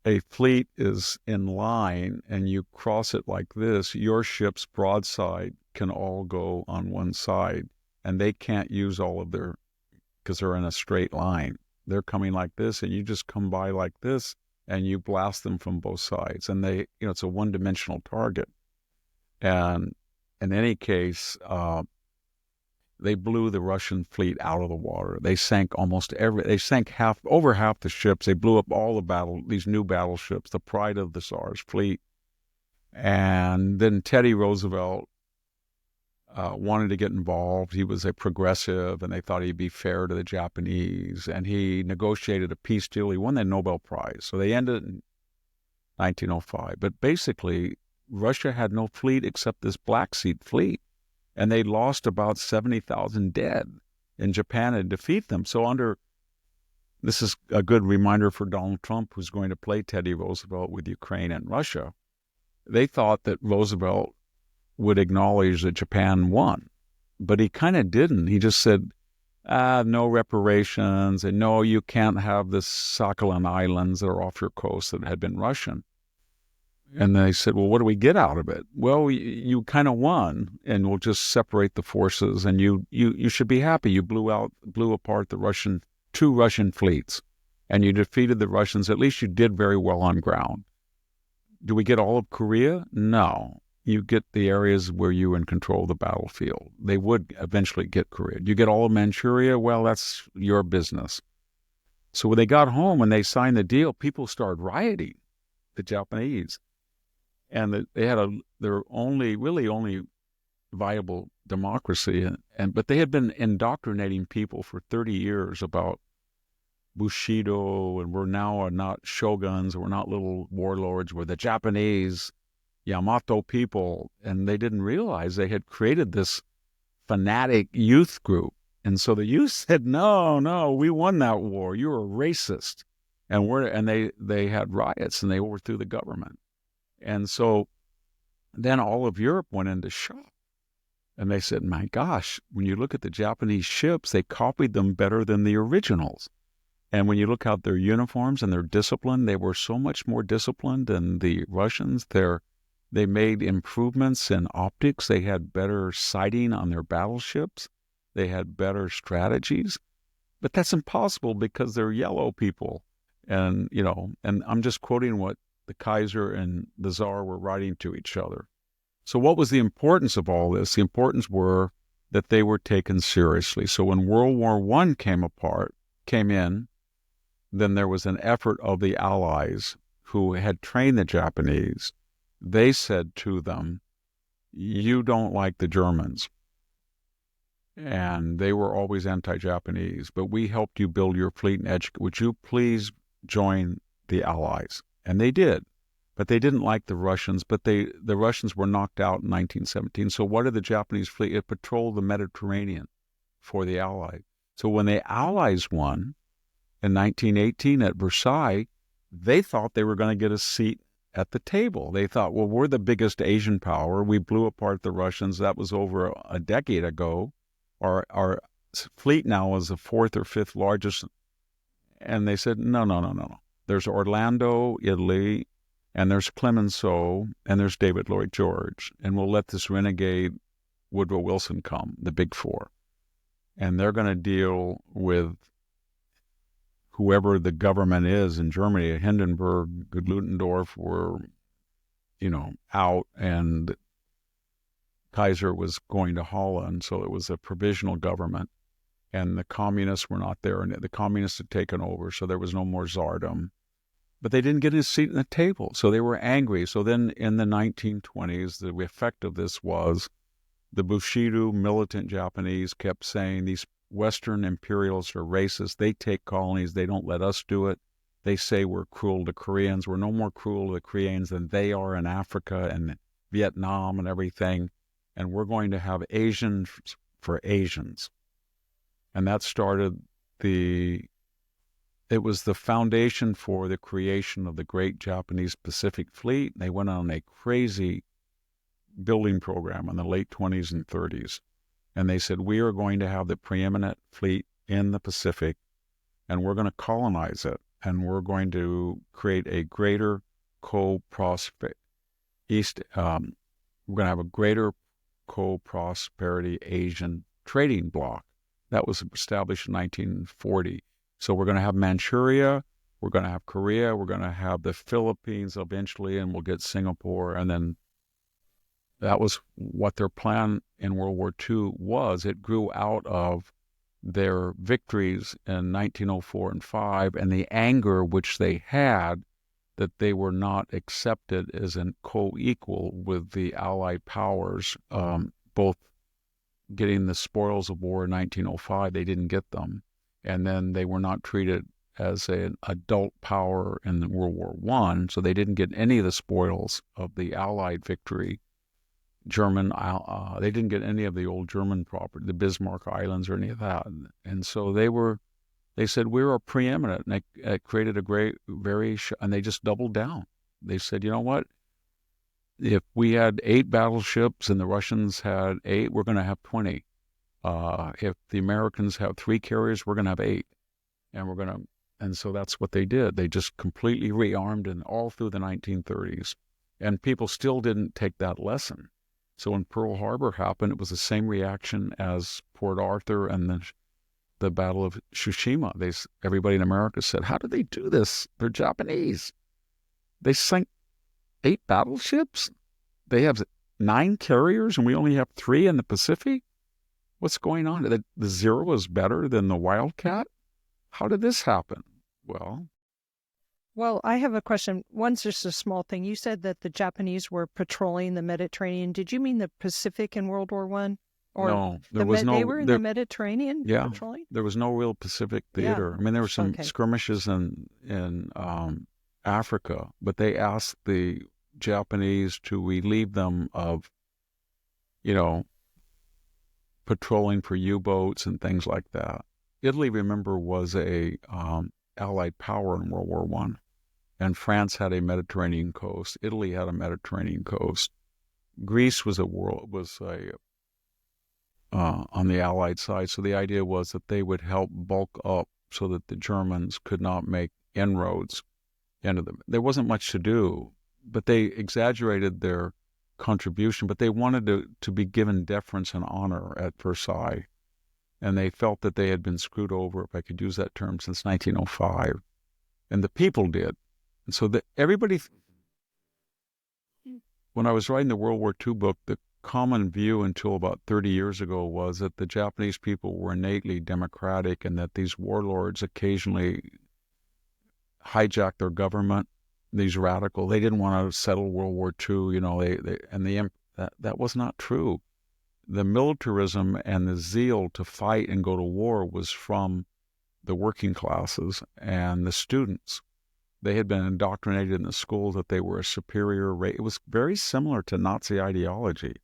a fleet is in line and you cross it like this, your ship's broadside can all go on one side, and they can't use all of because they're in a straight line. They're coming like this, and you just come by like this, and you blast them from both sides. And it's a one-dimensional target. And in any case, they blew the Russian fleet out of the water. They sank over half the ships. They blew up all these new battleships, the pride of the Tsar's fleet. And then Teddy Roosevelt wanted to get involved. He was a progressive, and they thought he'd be fair to the Japanese. And he negotiated a peace deal. He won the Nobel Prize. So they ended in 1905. But basically, Russia had no fleet except this Black Sea fleet. And they lost about 70,000 dead, and Japan had defeated them. So this is a good reminder for Donald Trump, who's going to play Teddy Roosevelt with Ukraine and Russia. They thought that Roosevelt would acknowledge that Japan won, but he kind of didn't. He just said, no reparations, and no, you can't have the Sakhalin Islands that are off your coast that had been Russian. And they said, well, what do we get out of it? Well, you kind of won, and we'll just separate the forces, and you should be happy. You blew apart the two Russian fleets, and you defeated the Russians. At least you did very well on ground. Do we get all of Korea? No. You get the areas where you were in control of the battlefield. They would eventually get Korea. Do you get all of Manchuria? Well, that's your business. So when they got home and they signed the deal, people started rioting, the Japanese. And they had their really only viable democracy, but they had been indoctrinating people for 30 years about Bushido, and we're now not shoguns, we're not little warlords, we're the Japanese Yamato people, and they didn't realize they had created this fanatic youth group. And so the youth said, no, we won that war. You're a racist. And they had riots, and they overthrew the government. And so then all of Europe went into shock. And they said, my gosh, when you look at the Japanese ships, they copied them better than the originals. And when you look at their uniforms and their discipline, they were so much more disciplined than the Russians. They made improvements in optics. They had better sighting on their battleships. They had better strategies. But that's impossible because they're yellow people. And, and I'm just quoting what the Kaiser and the Tsar were writing to each other. So what was the importance of all this? The importance were that they were taken seriously. So when World War I came in, then there was an effort of the Allies who had trained the Japanese. They said to them, you don't like the Germans. And they were always anti-Japanese, but we helped you build your fleet and educate. Would you please join the Allies? And they did. But they didn't like the Russians, but the Russians were knocked out in 1917. So what did the Japanese fleet? It patrolled the Mediterranean for the Allies. So when the Allies won in 1918 at Versailles, they thought they were going to get a seat at the table. They thought, well, we're the biggest Asian power. We blew apart the Russians. That was over a decade ago. Our fleet now is the fourth or fifth largest. And they said, no. There's Orlando, Italy, and there's Clemenceau, and there's David Lloyd George, and we'll let this renegade Woodrow Wilson come, the Big Four. And they're going to deal with whoever the government is in Germany. Hindenburg, Ludendorff were, out, and Kaiser was going to Holland, so it was a provisional government, and the communists were not there, and the communists had taken over, so there was no more czardom. But they didn't get a seat at the table, so they were angry. So then in the 1920s, the effect of this was the Bushido militant Japanese kept saying these Western imperialists are racist. They take colonies. They don't let us do it. They say we're cruel to Koreans. We're no more cruel to the Koreans than they are in Africa and Vietnam and everything. And we're going to have Asians for Asians. And that started it was the foundation for the creation of the great Japanese Pacific Fleet. They went on a crazy building program in the late 20s and 30s. And they said, we are going to have the preeminent fleet in the Pacific, and we're going to colonize it. And we're going to create a greater we're going to have a greater co-prosperity Asian trading bloc. That was established in 1940. So we're going to have Manchuria, we're going to have Korea, we're going to have the Philippines eventually, and we'll get Singapore. And then that was what their plan in World War II was. It grew out of their victories in 1904 and 5 and the anger which they had that they were not accepted as a co-equal with the Allied powers, both getting the spoils of war in 1905, they didn't get them. And then they were not treated as an adult power in World War I, so they didn't get any of the spoils of the Allied victory. They didn't get any of the old German property, the Bismarck Islands or any of that. And so they said, we're a preeminent, and they created a great, and they just doubled down. They said, you know what? If we had 8 battleships and the Russians had 8, we're going to have 20. If the Americans have 3 carriers, we're going to have 8. And so that's what they did. They just completely rearmed and all through the 1930s. And people still didn't take that lesson. So when Pearl Harbor happened, it was the same reaction as Port Arthur and the Battle of Tsushima. Everybody in America said, how did they do this? They're Japanese. They sank 8 battleships. They have 9 carriers and we only have 3 in the Pacific. What's going on? The Zero is better than the Wildcat? How did this happen? Well, I have a question. One's just a small thing. You said that the Japanese were patrolling the Mediterranean. Did you mean the Pacific in World War I? No, there was no. They were in the Mediterranean patrolling? There was no real Pacific theater. I mean, there were some skirmishes in Africa, but they asked the Japanese to relieve them of, patrolling for U-boats and things like that. Italy, remember, was a Allied power in World War I, and France had a Mediterranean coast. Italy had a Mediterranean coast. Greece was a on the Allied side. So the idea was that they would help bulk up so that the Germans could not make inroads into them. There wasn't much to do, but they exaggerated their contribution, but they wanted to be given deference and honor at Versailles. And they felt that they had been screwed over, if I could use that term, since 1905. And the people did. And so everybody, when I was writing the World War II book, the common view until about 30 years ago was that the Japanese people were innately democratic and that these warlords occasionally hijacked their government, these radical. They didn't want to settle World War II, that was not true. The militarism and the zeal to fight and go to war was from the working classes and the students. They had been indoctrinated in the schools that they were a superior race. It was very similar to Nazi ideology.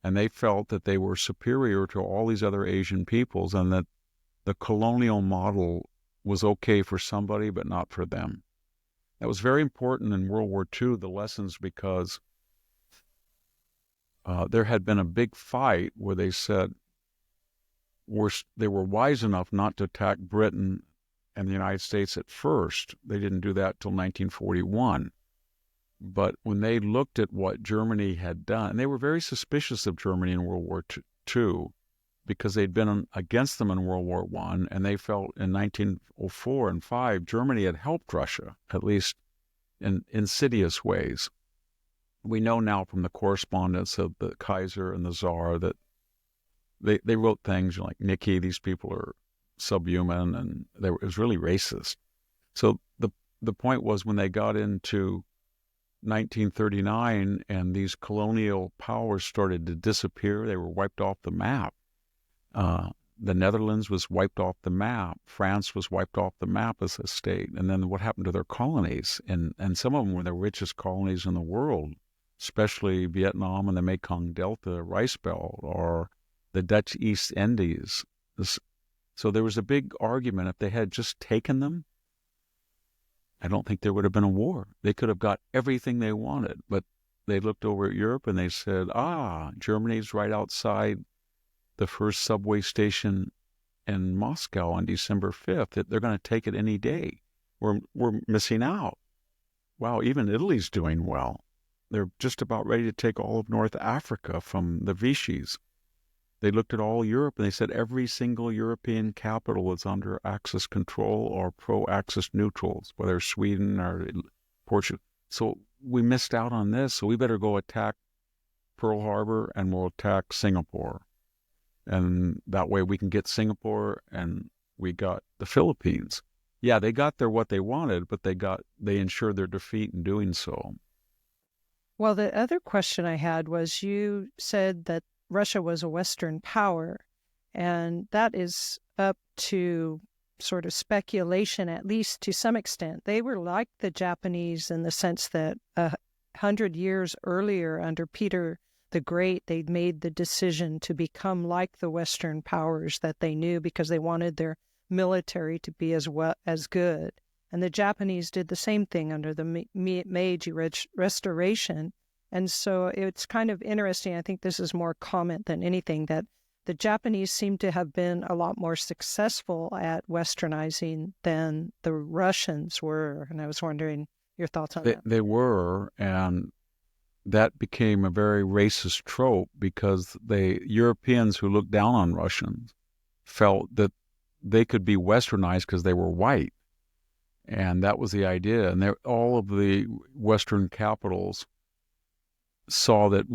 And they felt that they were superior to all these other Asian peoples and that the colonial model was okay for somebody, but not for them. That was very important in World War II, the lessons, because there had been a big fight where they said they were wise enough not to attack Britain and the United States at first. They didn't do that till 1941. But when they looked at what Germany had done, and they were very suspicious of Germany in World War II because they'd been against them in World War I, and they felt in 1904 and 5, Germany had helped Russia, at least in insidious ways. We know now from the correspondence of the Kaiser and the Tsar that they wrote things like, Nikki, these people are subhuman, and it was really racist. So the point was, when they got into 1939 and these colonial powers started to disappear, they were wiped off the map. The Netherlands was wiped off the map. France was wiped off the map as a state. And then what happened to their colonies? And some of them were the richest colonies in the world, especially Vietnam and the Mekong Delta rice belt, or the Dutch East Indies. So there was a big argument. If they had just taken them, I don't think there would have been a war. They could have got everything they wanted. But they looked over at Europe and they said, Germany's right outside the first subway station in Moscow on December 5th. They're going to take it any day. We're missing out. Wow, even Italy's doing well. They're just about ready to take all of North Africa from the Vichy's. They looked at all Europe and they said every single European capital is under Axis control or pro-Axis neutrals, whether Sweden or Portugal. So we missed out on this, so we better go attack Pearl Harbor and we'll attack Singapore. And that way we can get Singapore and we got the Philippines. Yeah, they got what they wanted, but they ensured their defeat in doing so. Well, the other question I had was, you said that Russia was a Western power, and that is up to sort of speculation, at least to some extent. They were like the Japanese in the sense that 100 years earlier, under Peter the Great, they made the decision to become like the Western powers that they knew because they wanted their military to be as good. And the Japanese did the same thing under the Meiji Restoration. And so it's kind of interesting. I think this is more comment than anything, that the Japanese seem to have been a lot more successful at westernizing than the Russians were. And I was wondering your thoughts on that. They were, and that became a very racist trope because the Europeans who looked down on Russians felt that they could be westernized because they were white. And that was the idea. And all of the Western capitals saw that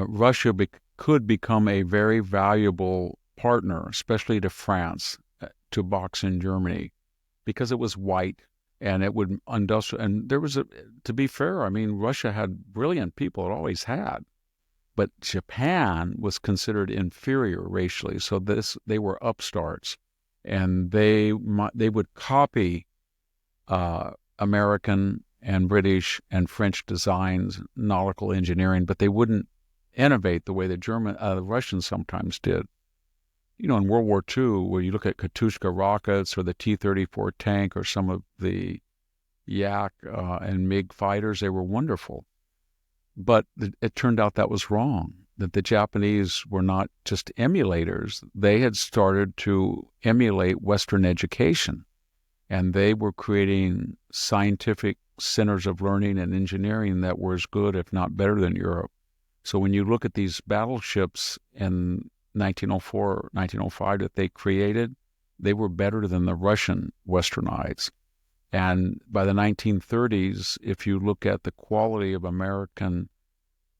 Russia could become a very valuable partner, especially to France, to box in Germany, because it was white and it would and there was to be fair, I mean, Russia had brilliant people, it always had, but Japan was considered inferior racially. So they were upstarts, and they would copy American and British and French designs, nautical engineering, but they wouldn't innovate the way the Russians sometimes did. You know, in World War II, where you look at Katyusha rockets or the T-34 tank or some of the Yak and MiG fighters, they were wonderful. But it turned out that was wrong. that the Japanese were not just emulators. They had started to emulate Western education, and they were creating scientific centers of learning and engineering that were as good, if not better, than Europe. So when you look at these battleships in 1904, 1905 that they created, they were better than the Russian Westernites. And by the 1930s, if you look at the quality of American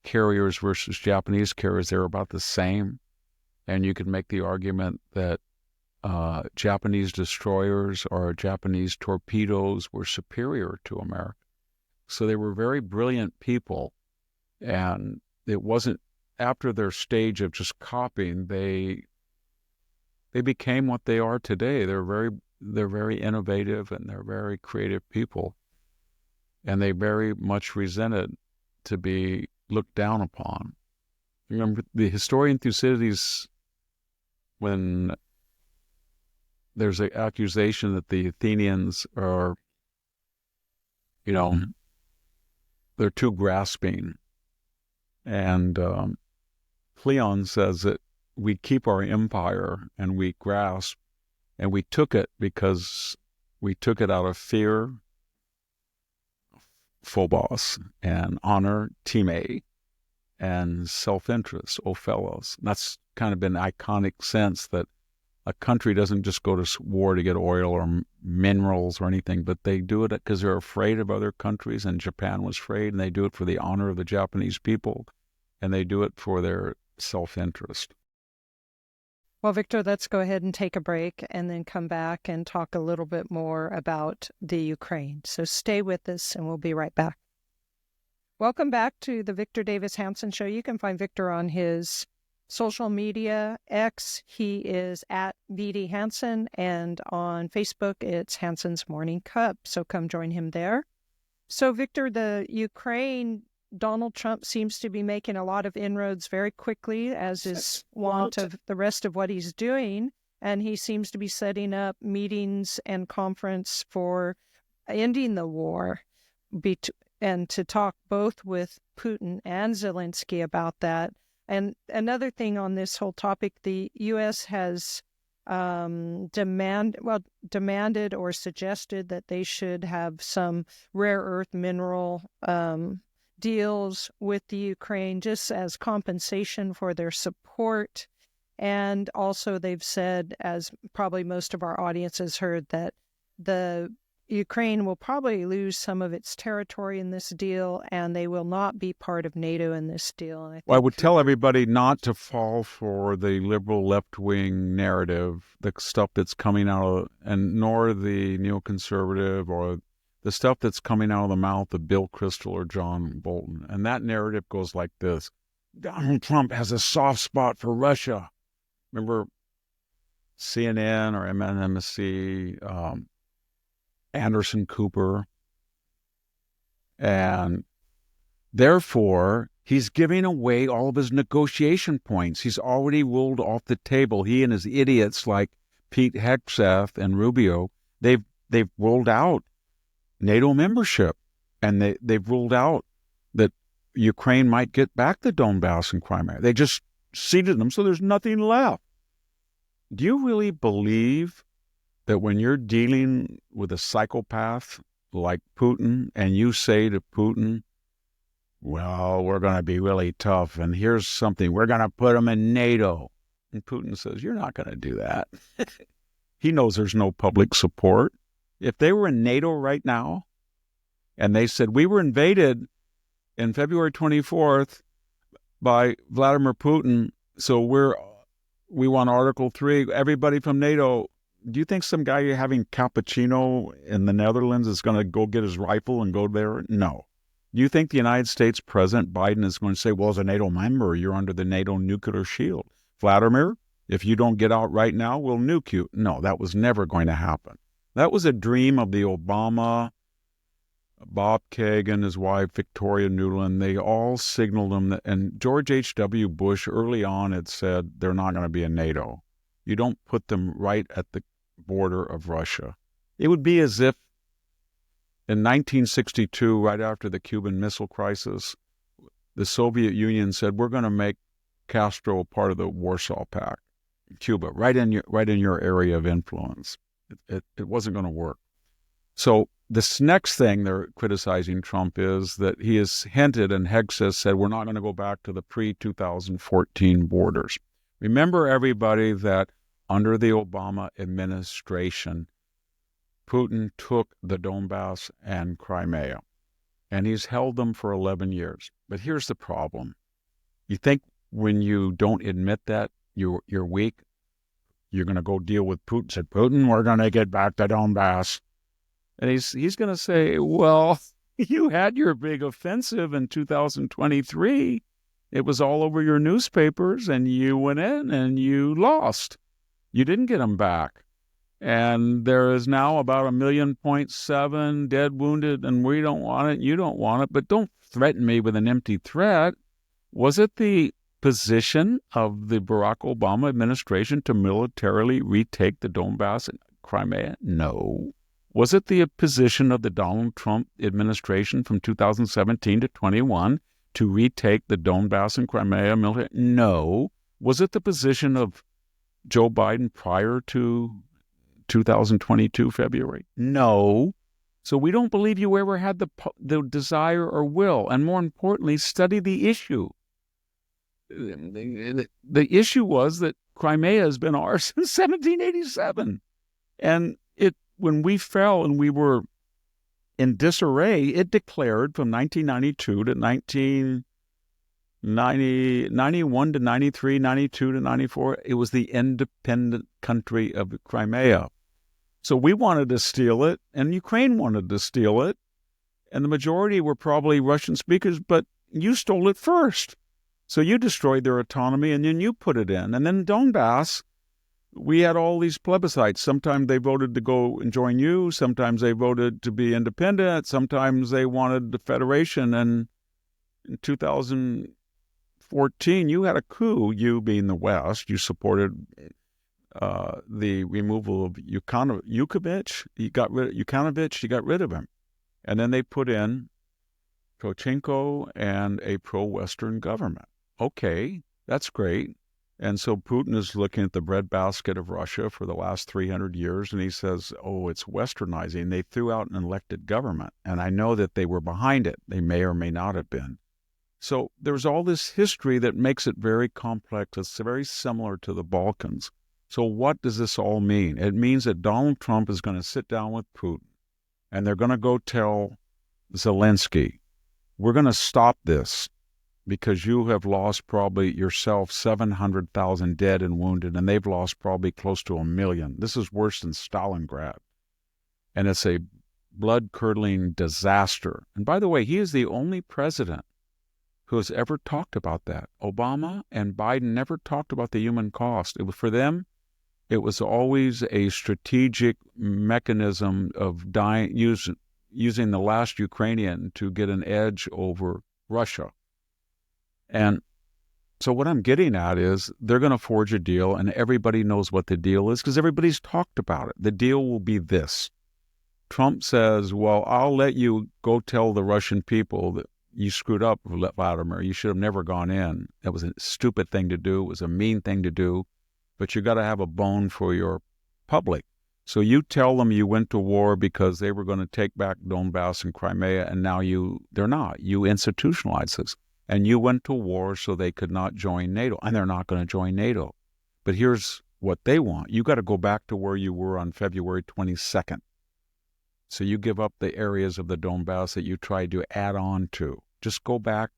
carriers versus Japanese carriers, they're about the same. And you could make the argument that Japanese destroyers or Japanese torpedoes were superior to America. So they were very brilliant people. And it wasn't after their stage of just copying, they became what they are today. They're very innovative and they're very creative people. And they very much resented to be looked down upon. Remember, the historian Thucydides, when there's an accusation that the Athenians are, they're too grasping. And Cleon says that we keep our empire and we grasp, and we took it because we took it out of fear, phobos, and honor, time, and self-interest, Ophelos. And that's kind of been an iconic sense that a country doesn't just go to war to get oil or minerals or anything, but they do it because they're afraid of other countries, and Japan was afraid, and they do it for the honor of the Japanese people, and they do it for their self-interest. Well, Victor, let's go ahead and take a break and then come back and talk a little bit more about the Ukraine. So stay with us and we'll be right back. Welcome back to the Victor Davis Hanson Show. You can find Victor on his social media, X. He is at VD Hanson, and on Facebook, it's Hanson's Morning Cup. So come join him there. So, Victor, the Ukraine, Donald Trump seems to be making a lot of inroads very quickly, as is wont of the rest of what he's doing. And he seems to be setting up meetings and conference for ending the war and to talk both with Putin and Zelensky about that. And another thing on this whole topic, the U.S. has demanded or suggested that they should have some rare earth mineral deals with the Ukraine just as compensation for their support. And also they've said, as probably most of our audience has heard, that the Ukraine will probably lose some of its territory in this deal, and they will not be part of NATO in this deal. And I would tell everybody not to fall for the liberal left-wing narrative, the stuff that's coming out of, and nor the neoconservative or the stuff that's coming out of the mouth of Bill Kristol or John Bolton. And that narrative goes like this: Donald Trump has a soft spot for Russia. Remember CNN or MSNBC, Anderson Cooper, and therefore he's giving away all of his negotiation points. He's already ruled off the table. He and his idiots like Pete Hegseth and Rubio, they've ruled out NATO membership, and they've ruled out that Ukraine might get back the Donbass and Crimea. They just ceded them, so there's nothing left. Do you really believe that when you're dealing with a psychopath like Putin and you say to Putin, well, we're going to be really tough, and here's something, we're going to put them in NATO. And Putin says, you're not going to do that. He knows there's no public support. If they were in NATO right now, and they said, we were invaded in February 24th by Vladimir Putin, so we want Article 3, everybody from NATO. Do you think some guy having cappuccino in the Netherlands is going to go get his rifle and go there? No. Do you think the United States President Biden is going to say, well, as a NATO member, you're under the NATO nuclear shield? Vladimir, if you don't get out right now, we'll nuke you. No, that was never going to happen. That was a dream of the Obama, Bob Kagan, his wife, Victoria Nuland. They all signaled him that, and George H.W. Bush early on had said they're not going to be in NATO. You don't put them right at the border of Russia. It would be as if in 1962, right after the Cuban Missile Crisis, the Soviet Union said, we're going to make Castro part of the Warsaw Pact, Cuba, right in your area of influence. It wasn't going to work. So this next thing they're criticizing Trump is that he has hinted, and Hexas said, we're not going to go back to the pre-2014 borders. Remember, everybody, that under the Obama administration, Putin took the Donbass and Crimea, and he's held them for 11 years. But here's the problem. You think when you don't admit that, you're weak? You're going to go deal with Putin. Said, Putin, we're going to get back to Donbass. And he's going to say, well, you had your big offensive in 2023. It was all over your newspapers, and you went in and you lost. You didn't get them back. And there is now about 1.7 million dead, wounded, and we don't want it, you don't want it, but don't threaten me with an empty threat. Was it the position of the Barack Obama administration to militarily retake the Donbass and Crimea? No. Was it the position of the Donald Trump administration from 2017 to 21 to retake the Donbass and Crimea military? No. Was it the position of Joe Biden prior to 2022 February? No. So we don't believe you ever had the desire or will. And more importantly, study the issue. The issue was that Crimea has been ours since 1787. And when we fell and we were in disarray, it declared from 1992 to 91 to 93, 92 to 94, it was the independent country of Crimea. So we wanted to steal it, and Ukraine wanted to steal it, and the majority were probably Russian speakers, but you stole it first. So you destroyed their autonomy, and then you put it in. And then Donbass, we had all these plebiscites. Sometimes they voted to go and join you. Sometimes they voted to be independent. Sometimes they wanted the federation. And in 2014, you had a coup. You being the West, you supported the removal of Yukovich. You got rid of him. And then they put in Poroshenko and a pro-Western government. Okay, that's great. And so Putin is looking at the breadbasket of Russia for the last 300 years, and he says, oh, it's westernizing. They threw out an elected government, and I know that they were behind it. They may or may not have been. So there's all this history that makes it very complex. It's very similar to the Balkans. So what does this all mean? It means that Donald Trump is going to sit down with Putin, and they're going to go tell Zelensky, we're going to stop this, because you have lost probably yourself 700,000 dead and wounded, and they've lost probably close to 1 million. This is worse than Stalingrad. And it's a blood-curdling disaster. And by the way, he is the only president who has ever talked about that. Obama and Biden never talked about the human cost. It was, for them, it was always a strategic mechanism of using the last Ukrainian to get an edge over Russia. And so what I'm getting at is they're going to forge a deal, and everybody knows what the deal is because everybody's talked about it. The deal will be this. Trump says, well, I'll let you go tell the Russian people that you screwed up, Vladimir. You should have never gone in. That was a stupid thing to do. It was a mean thing to do. But you got to have a bone for your public. So you tell them you went to war because they were going to take back Donbass and Crimea, and now they're not. You institutionalize this. And you went to war so they could not join NATO, and they're not going to join NATO. But here's what they want. You got to go back to where you were on February 22nd. So you give up the areas of the Donbass that you tried to add on to. Just go back,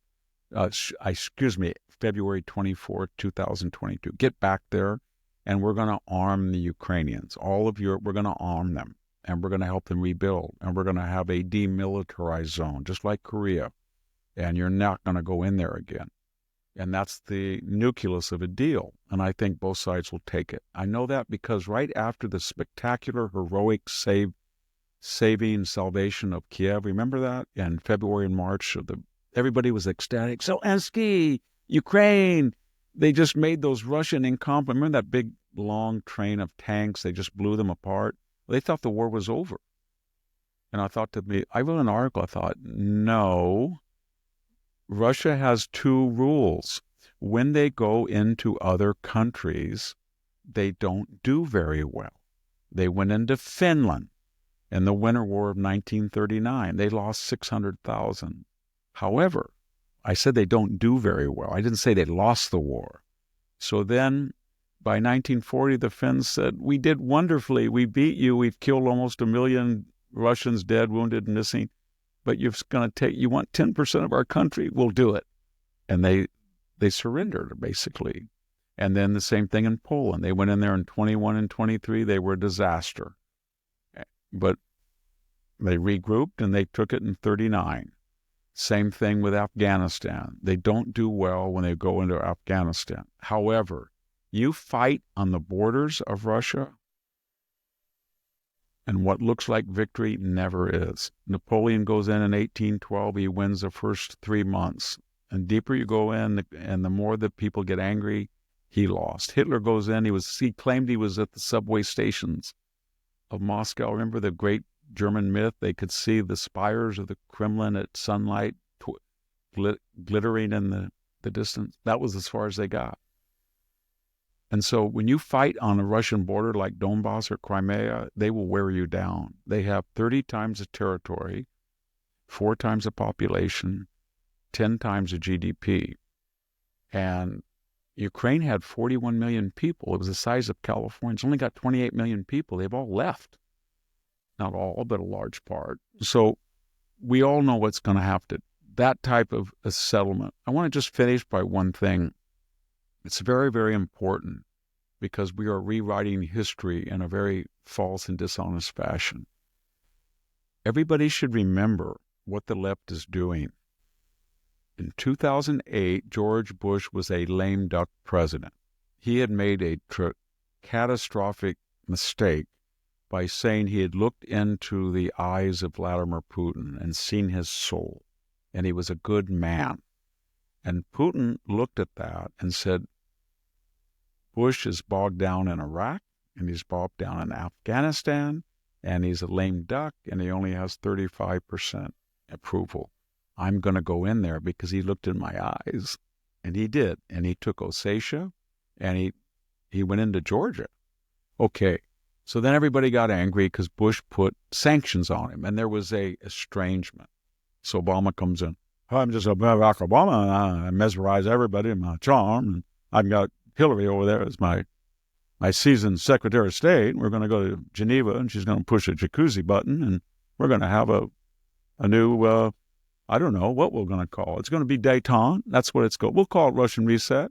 February 24th, 2022. Get back there, and we're going to arm the Ukrainians. All of Europe, we're going to arm them, and we're going to help them rebuild, and we're going to have a demilitarized zone, just like Korea. And you're not going to go in there again. And that's the nucleus of a deal. And I think both sides will take it. I know that because right after the spectacular, heroic saving salvation of Kiev, remember that? In February and March, everybody was ecstatic. Zelensky, Ukraine, they just made those Russian incompetent. Remember that big, long train of tanks? They just blew them apart. They thought the war was over. And I thought I wrote an article, I thought, no. Russia has two rules. when they go into other countries, they don't do very well. They went into Finland in the Winter War of 1939. They lost 600,000. However, I said they don't do very well. I didn't say they lost the war. So then by 1940, the Finns said, we did wonderfully. We beat you. We've killed almost 1 million Russians dead, wounded, missing. But you want 10% of our country? We'll do it. And they surrendered, basically. And then the same thing in Poland. They went in there in 21 and 23. They were a disaster. But they regrouped and they took it in 39. Same thing with Afghanistan. They don't do well when they go into Afghanistan. However, you fight on the borders of Russia, and what looks like victory never is. Napoleon goes in 1812. He wins the first 3 months. And deeper you go in, and the more that people get angry, he lost. Hitler goes in. He claimed he was at the subway stations of Moscow. Remember the great German myth? They could see the spires of the Kremlin at sunlight glittering in the distance. That was as far as they got. And so when you fight on a Russian border like Donbass or Crimea, they will wear you down. They have 30 times the territory, 4 times the population, 10 times the GDP. And Ukraine had 41 million people. It was the size of California. It's only got 28 million people. They've all left. Not all, but a large part. So we all know what's going to have to, that type of a settlement. I want to just finish by one thing. It's very, very important because we are rewriting history in a very false and dishonest fashion. Everybody should remember what the left is doing. In 2008, George Bush was a lame duck president. He had made a catastrophic mistake by saying he had looked into the eyes of Vladimir Putin and seen his soul, and he was a good man. And Putin looked at that and said, Bush is bogged down in Iraq, and he's bogged down in Afghanistan, and he's a lame duck, and he only has 35% approval. I'm going to go in there because he looked in my eyes. And he did. And he took Ossetia, and he went into Georgia. Okay. So then everybody got angry because Bush put sanctions on him, and there was a estrangement. So Obama comes in. I'm just a Barack Obama, and I mesmerize everybody in my charm. And I've got Hillary over there as my seasoned Secretary of State. And we're going to go to Geneva, and she's going to push a jacuzzi button, and we're going to have a new, I don't know what we're going to call it. It's going to be détente. That's what it's called. We'll call it Russian reset,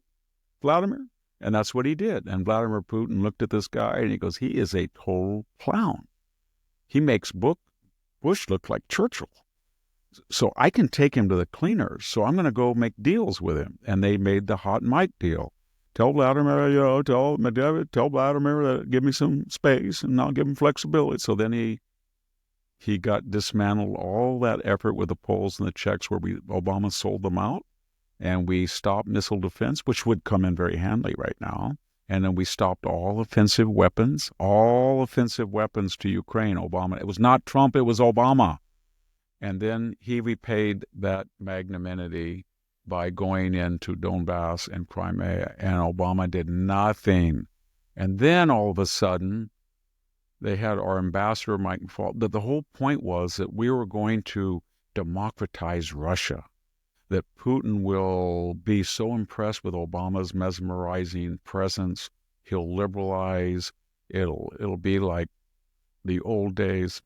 Vladimir. And that's what he did. And Vladimir Putin looked at this guy, and he goes, he is a total clown. He makes Bush look like Churchill. So I can take him to the cleaners. So I'm going to go make deals with him. And they made the hot mic deal. Tell Vladimir, tell Vladimir that give me some space, and I'll give him flexibility. So then he got dismantled all that effort with the Poles and the Czechs where Obama sold them out. And we stopped missile defense, which would come in very handy right now. And then we stopped all offensive weapons to Ukraine, Obama. It was not Trump, it was Obama. And then he repaid that magnanimity by going into Donbass and Crimea, and Obama did nothing. And then all of a sudden, they had our ambassador, Mike Fall. The whole point was that we were going to democratize Russia, that Putin will be so impressed with Obama's mesmerizing presence, he'll liberalize, it'll be like the old days,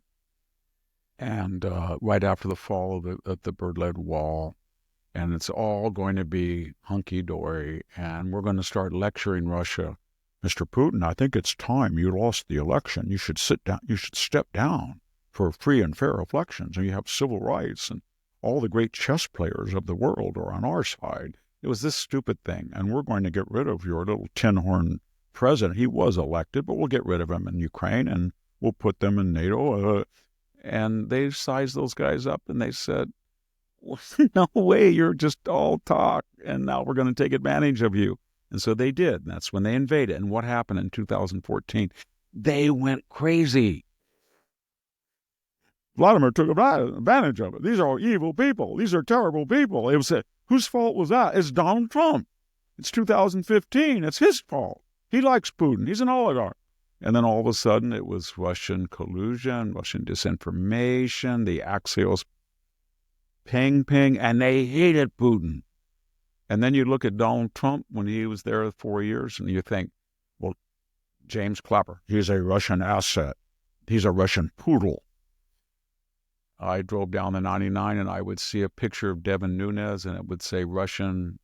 and right after the fall of the Berlin Wall, and it's all going to be hunky-dory, and we're going to start lecturing Russia. Mr. Putin, I think it's time. You lost the election. You should sit down. You should step down for free and fair elections, and you have civil rights, and all the great chess players of the world are on our side. It was this stupid thing, and we're going to get rid of your little tin-horn president. He was elected, but we'll get rid of him in Ukraine, and we'll put them in NATO. And they sized those guys up, and they said, no way, you're just all talk, and now we're going to take advantage of you. And so they did, and that's when they invaded. And what happened in 2014? They went crazy. Vladimir took advantage of it. These are evil people. These are terrible people. It was whose fault was that? It's Donald Trump. It's 2015. It's his fault. He likes Putin. He's an oligarch. And then all of a sudden it was Russian collusion, Russian disinformation, the Axios ping, and they hated Putin. And then you look at Donald Trump when he was there 4 years and you think, well, James Clapper, he's a Russian asset. He's a Russian poodle. I drove down the 99 and I would see a picture of Devin Nunes and it would say Russian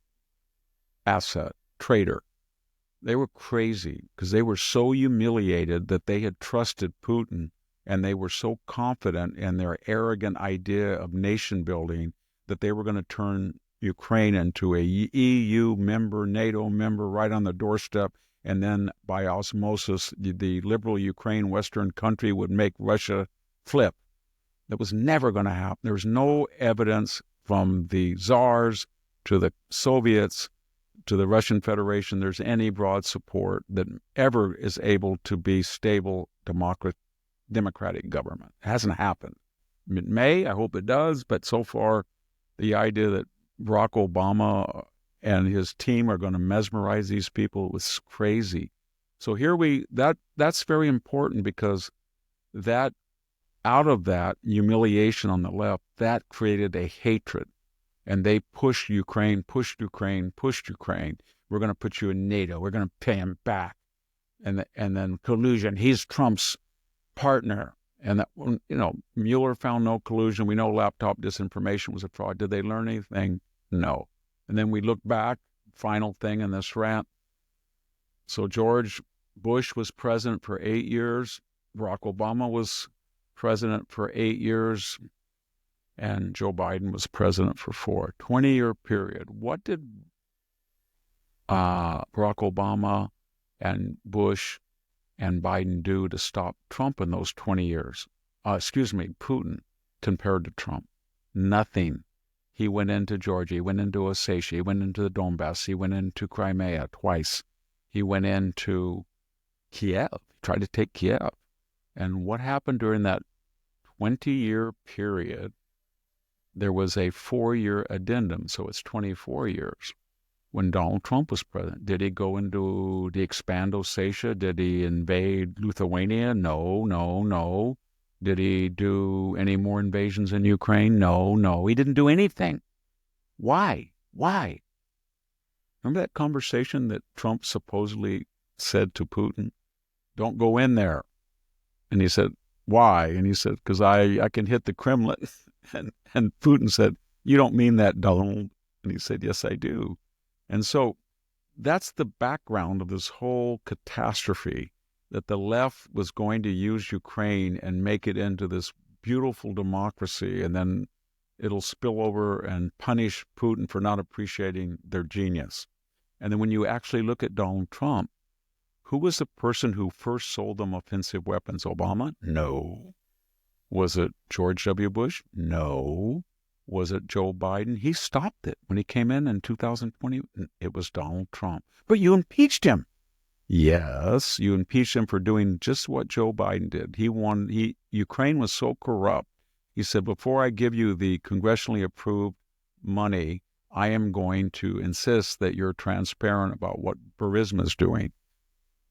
asset, traitor. They were crazy because they were so humiliated that they had trusted Putin and they were so confident in their arrogant idea of nation building that they were going to turn Ukraine into a EU member, NATO member right on the doorstep. And then by osmosis, the liberal Ukraine, Western country would make Russia flip. That was never going to happen. There was no evidence from the czars to the Soviets to the Russian Federation there's any broad support that ever is able to be stable democratic government. It hasn't happened. It may, I hope it does, but so far the idea that Barack Obama and his team are going to mesmerize these people was crazy. So that's very important because that out of that humiliation on the left, that created a hatred. And they pushed Ukraine. We're going to put you in NATO. We're going to pay him back. And then collusion. He's Trump's partner. And that, Mueller found no collusion. We know laptop disinformation was a fraud. Did they learn anything? No. And then we look back, final thing in this rant. So George Bush was president for 8 years. Barack Obama was president for 8 years. And Joe Biden was president for 4. 20-year period. What did Barack Obama and Bush and Biden do to stop Trump in those 20 years? Putin compared to Trump. Nothing. He went into Georgia. He went into Ossetia. He went into the Donbass. He went into Crimea twice. He went into Kiev. He tried to take Kiev. And what happened during that 20-year period? There was a 4-year addendum, so it's 24 years. When Donald Trump was president, did he expand Ossetia? Did he invade Lithuania? No. Did he do any more invasions in Ukraine? No. He didn't do anything. Why? Remember that conversation that Trump supposedly said to Putin? Don't go in there. And he said, why? And he said, because I can hit the Kremlin. And Putin said, you don't mean that, Donald. And he said, yes, I do. And so that's the background of this whole catastrophe, that the left was going to use Ukraine and make it into this beautiful democracy, and then it'll spill over and punish Putin for not appreciating their genius. And then when you actually look at Donald Trump, who was the person who first sold them offensive weapons? Obama? No. Was it George W. Bush? No. Was it Joe Biden? He stopped it when he came in 2020. It was Donald Trump. But you impeached him. Yes, you impeached him for doing just what Joe Biden did. Ukraine was so corrupt. He said, before I give you the congressionally approved money, I am going to insist that you're transparent about what Burisma is doing.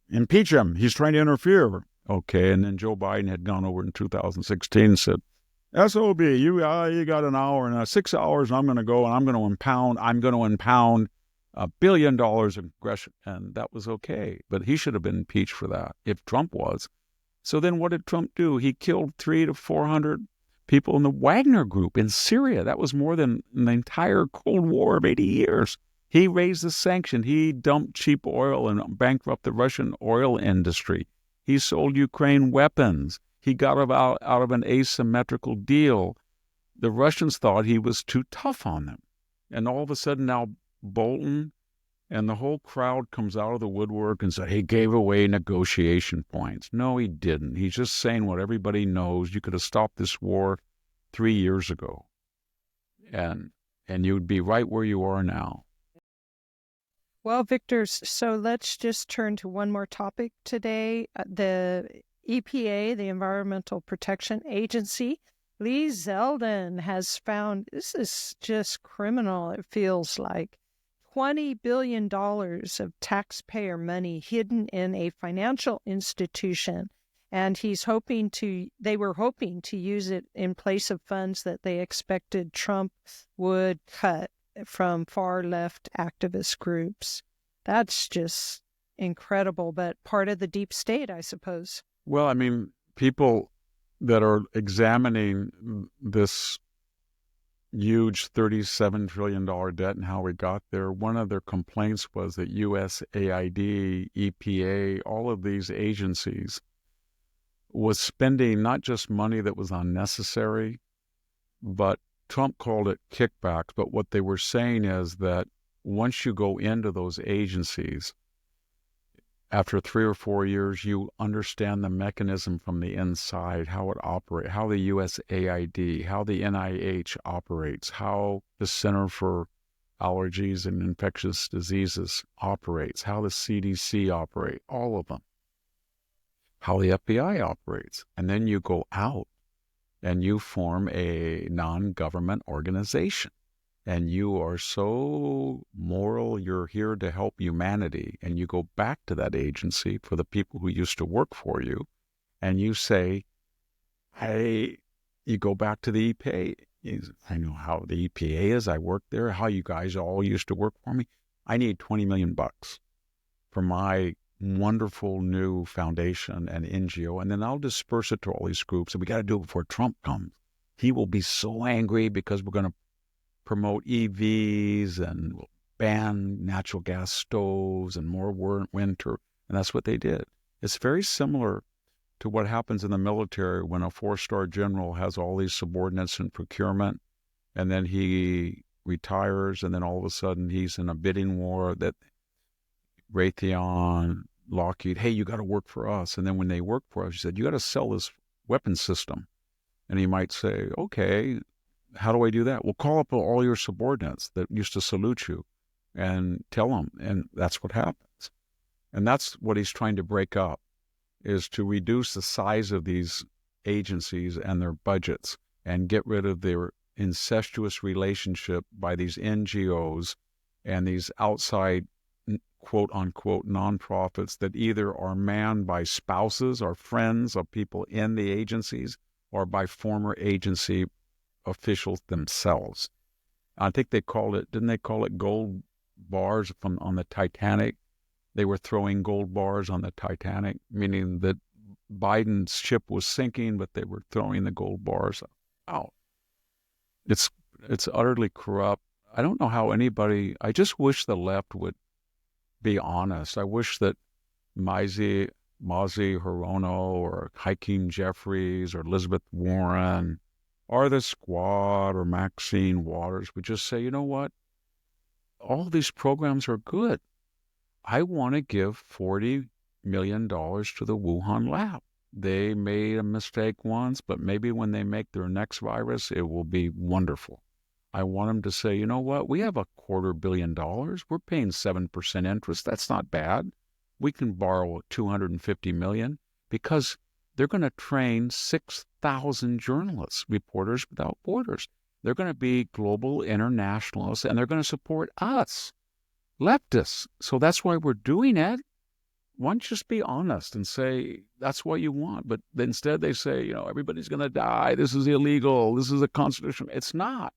Impeach him. He's trying to interfere. Okay, and then Joe Biden had gone over in 2016 and said, SOB, you got an hour and 6 hours, and I'm going to go and I'm going to impound $1 billion of aggression. And that was okay. But he should have been impeached for that if Trump was. So then what did Trump do? He killed 300 to 400 people in the Wagner Group in Syria. That was more than the entire Cold War of 80 years. He raised the sanction. He dumped cheap oil and bankrupted the Russian oil industry. He sold Ukraine weapons. He got out of an asymmetrical deal. The Russians thought he was too tough on them. And all of a sudden now Bolton and the whole crowd comes out of the woodwork and said, he gave away negotiation points. No, he didn't. He's just saying what everybody knows. You could have stopped this war 3 years ago. And you'd be right where you are now. Well, Victor, so let's just turn to one more topic today. The EPA, the Environmental Protection Agency, Lee Zeldin has found, this is just criminal, it feels like, $20 billion of taxpayer money hidden in a financial institution. And they were hoping to use it in place of funds that they expected Trump would cut from far left activist groups. That's just incredible, but part of the deep state, I suppose. Well, I mean, people that are examining this huge $37 trillion debt and how we got there, one of their complaints was that USAID, EPA, all of these agencies was spending not just money that was unnecessary, but Trump called it kickbacks. But what they were saying is that once you go into those agencies, after 3 or 4 years, you understand the mechanism from the inside, how it operates, how the USAID, how the NIH operates, how the Center for Allergies and Infectious Diseases operates, how the CDC operates, all of them, how the FBI operates. And then you go out and you form a non-government organization. And you are so moral, you're here to help humanity. And you go back to that agency for the people who used to work for you. And you say, hey, you go back to the EPA. I know how the EPA is. I work there. How you guys all used to work for me. I need $20 million for my wonderful new foundation and NGO. And then I'll disperse it to all these groups. And we got to do it before Trump comes. He will be so angry because we're going to promote EVs and ban natural gas stoves and more winter. And that's what they did. It's very similar to what happens in the military when a 4-star general has all these subordinates in procurement, and then he retires, and then all of a sudden he's in a bidding war that Raytheon, Lockheed, hey, you got to work for us. And then when they work for us, he said, you got to sell this weapon system. And he might say, okay, how do I do that? Well, call up all your subordinates that used to salute you and tell them. And that's what happens. And that's what he's trying to break up, is to reduce the size of these agencies and their budgets and get rid of their incestuous relationship by these NGOs and these outside, quote unquote, nonprofits that either are manned by spouses or friends of people in the agencies or by former agency officials themselves. I think didn't they call it gold bars on the Titanic? They were throwing gold bars on the Titanic, meaning that Biden's ship was sinking, but they were throwing the gold bars out. It's utterly corrupt. I don't know how I just wish the left would be honest. I wish that Mazi Hirono or Hakeem Jeffries or Elizabeth Warren or the Squad or Maxine Waters would just say, you know what? All these programs are good. I want to give $40 million to the Wuhan lab. They made a mistake once, but maybe when they make their next virus, it will be wonderful. I want them to say, you know what? We have $250 million. We're paying 7% interest. That's not bad. We can borrow $250 million because they're going to train 6,000 journalists, Reporters Without Borders. They're going to be global internationalists, and they're going to support us, leftists. So that's why we're doing it. Why don't you just be honest and say that's what you want? But instead they say, everybody's going to die. This is illegal. This is a constitution. It's not.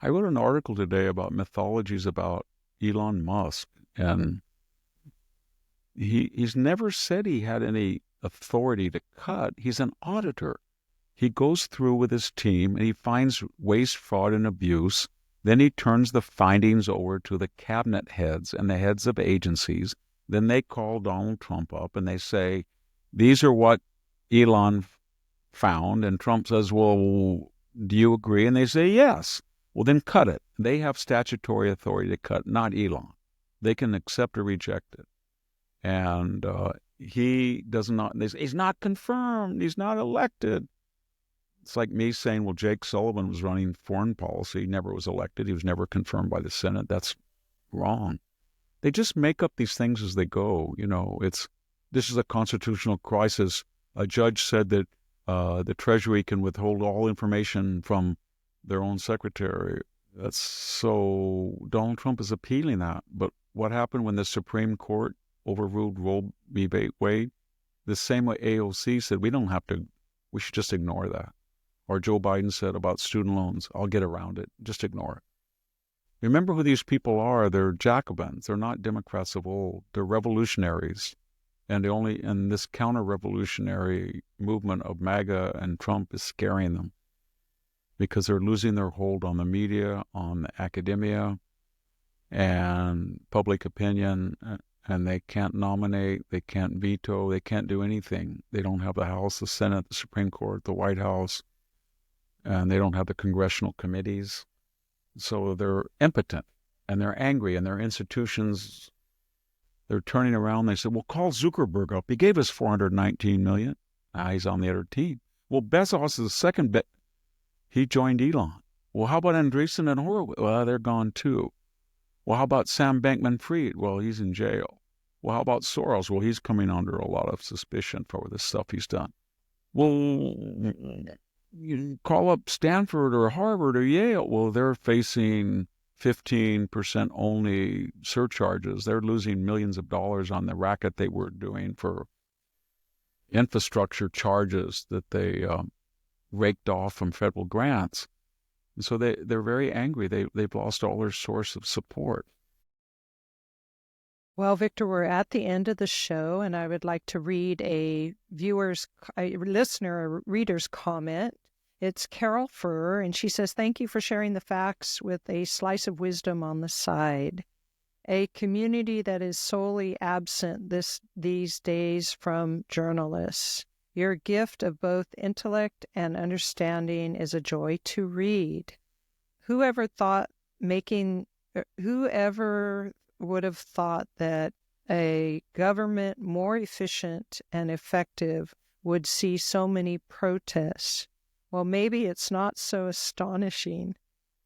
I wrote an article today about mythologies about Elon Musk, and he's never said he had any authority to cut. He's an auditor. He goes through with his team and he finds waste, fraud, and abuse. Then he turns the findings over to the cabinet heads and the heads of agencies. Then they call Donald Trump up and they say, these are what Elon found. And Trump says, well, do you agree? And they say, yes. Well, then cut it. They have statutory authority to cut, not Elon. They can accept or reject it. And he does not, he's not confirmed. He's not elected. It's like me saying, well, Jake Sullivan was running foreign policy. He never was elected. He was never confirmed by the Senate. That's wrong. They just make up these things as they go. This is a constitutional crisis. A judge said that the Treasury can withhold all information from their own secretary. So Donald Trump is appealing that. But what happened when the Supreme Court overruled Roe v. Wade? The same way AOC said, we should just ignore that. Or Joe Biden said about student loans, I'll get around it. Just ignore it. Remember who these people are. They're Jacobins. They're not Democrats of old. They're revolutionaries. And this counter-revolutionary movement of MAGA and Trump is scaring them because they're losing their hold on the media, on academia, and public opinion, and they can't nominate, they can't veto, they can't do anything. They don't have the House, the Senate, the Supreme Court, the White House, and they don't have the congressional committees. So they're impotent, and they're angry, and their institutions, they're turning around. They said, well, call Zuckerberg up. He gave us $419 million. Now he's on the other team. Well, Bezos is the second bit. He joined Elon. Well, how about Andreessen and Horowitz? Well, they're gone too. Well, how about Sam Bankman-Fried? Well, he's in jail. Well, how about Soros? Well, he's coming under a lot of suspicion for the stuff he's done. Well, you call up Stanford or Harvard or Yale. Well, they're facing 15% only surcharges. They're losing millions of dollars on the racket they were doing for infrastructure charges that they raked off from federal grants. And so they're very angry. They've lost all their source of support. Well, Victor, we're at the end of the show, and I would like to read a reader's comment. It's Carol Furr, and she says, thank you for sharing the facts with a slice of wisdom on the side. A community that is solely absent these days from journalists. Your gift of both intellect and understanding is a joy to read. Whoever would have thought that a government more efficient and effective would see so many protests? Well, maybe it's not so astonishing.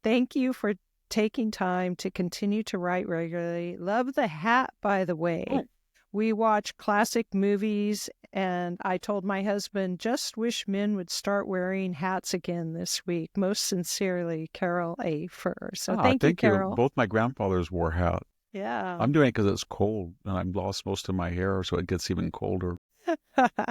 Thank you for taking time to continue to write regularly. Love the hat, by the way. Oh. We watch classic movies, and I told my husband, just wish men would start wearing hats again this week. Most sincerely, Carol A. Furr. So thank you, Carol. Both my grandfathers wore hats. Yeah. I'm doing it because it's cold, and I've lost most of my hair, so it gets even colder.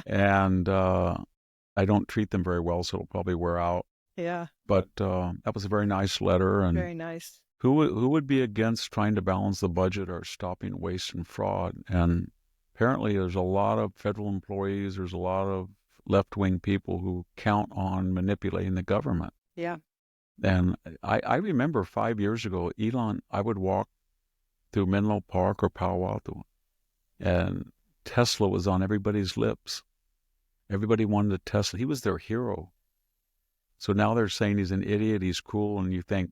And I don't treat them very well, so it'll probably wear out. Yeah. But that was a very nice letter. And very nice. Who would be against trying to balance the budget or stopping waste and fraud? And apparently there's a lot of federal employees, there's a lot of left-wing people who count on manipulating the government. Yeah. And I remember 5 years ago, I would walk through Menlo Park or Palo Alto, and Tesla was on everybody's lips. Everybody wanted a Tesla. He was their hero. So now they're saying he's an idiot, he's cruel, and you think,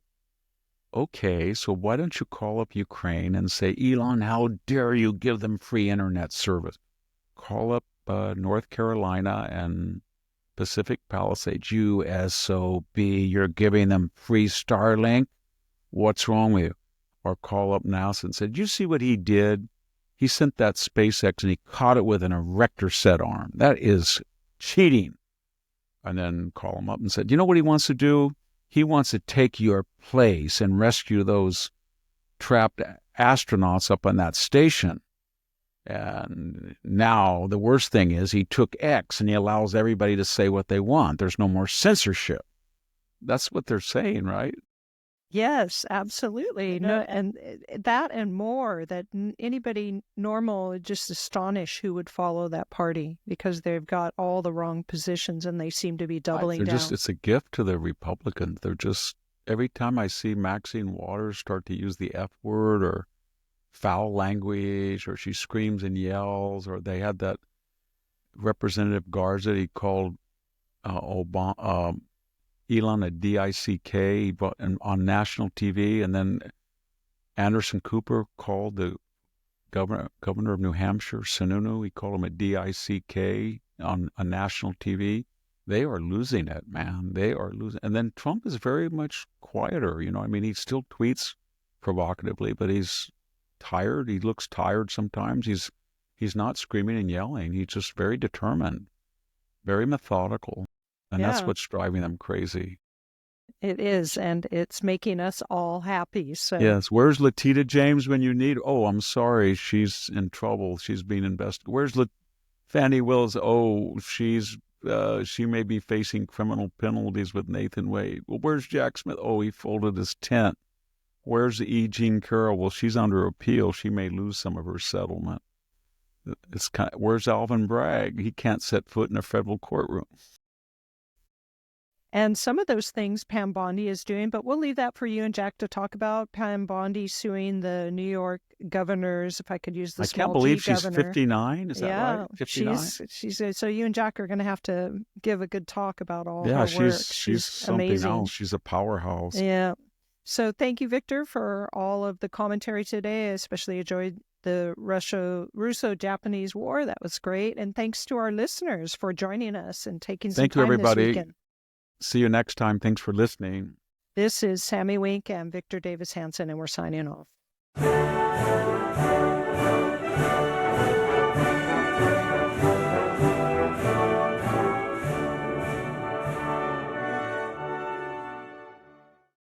okay, so why don't you call up Ukraine and say, Elon, how dare you give them free internet service? Call up North Carolina and Pacific Palisades, you SOB, you're giving them free Starlink? What's wrong with you? Or call up NASA and say, did you see what he did? He sent that SpaceX and he caught it with an erector set arm. That is cheating. And then call him up and said, you know what he wants to do? He wants to take your place and rescue those trapped astronauts up on that station. And now the worst thing is he took X and he allows everybody to say what they want. There's no more censorship. That's what they're saying, right? Yes, absolutely. No, and that and more, that anybody normal would just astonish who would follow that party because they've got all the wrong positions and they seem to be doubling down. It's a gift to the Republicans. They're just, every time I see Maxine Waters start to use the F word or foul language, or she screams and yells, or they had that Representative Garza, he called Elon a D-I-C-K on national TV, and then Anderson Cooper called the governor of New Hampshire, Sununu, he called him a D-I-C-K on national TV. They are losing it, man. They are losing. And then Trump is very much quieter, I mean, he still tweets provocatively, but he's tired. He looks tired sometimes. He's not screaming and yelling. He's just very determined, very methodical. And that's what's driving them crazy. It is, and it's making us all happy. So Yes. Where's Latita James when you need? Oh, I'm sorry. She's in trouble. She's being investigated. Where's Fannie Willis? Oh, she may be facing criminal penalties with Nathan Wade. Well, where's Jack Smith? Oh, he folded his tent. Where's E. Jean Carroll? Well, she's under appeal. She may lose some of her settlement. Where's Alvin Bragg? He can't set foot in a federal courtroom. And some of those things Pam Bondi is doing, but we'll leave that for you and Jack to talk about. Pam Bondi suing the New York governors, if I could use the small G I can't believe she's governor. 59. Is that Yeah, right? 59. she's so you and Jack are going to have to give a good talk about all her Yeah, work. she's something amazing. else. She's a powerhouse. Yeah. So thank you, Victor, for all of the commentary today. I especially enjoyed the Russo-Japanese War. That was great. And thanks to our listeners for joining us and taking some Thank you, time everybody. this weekend. See you next time. Thanks for listening. This is Sami Winc and Victor Davis Hanson, and we're signing off.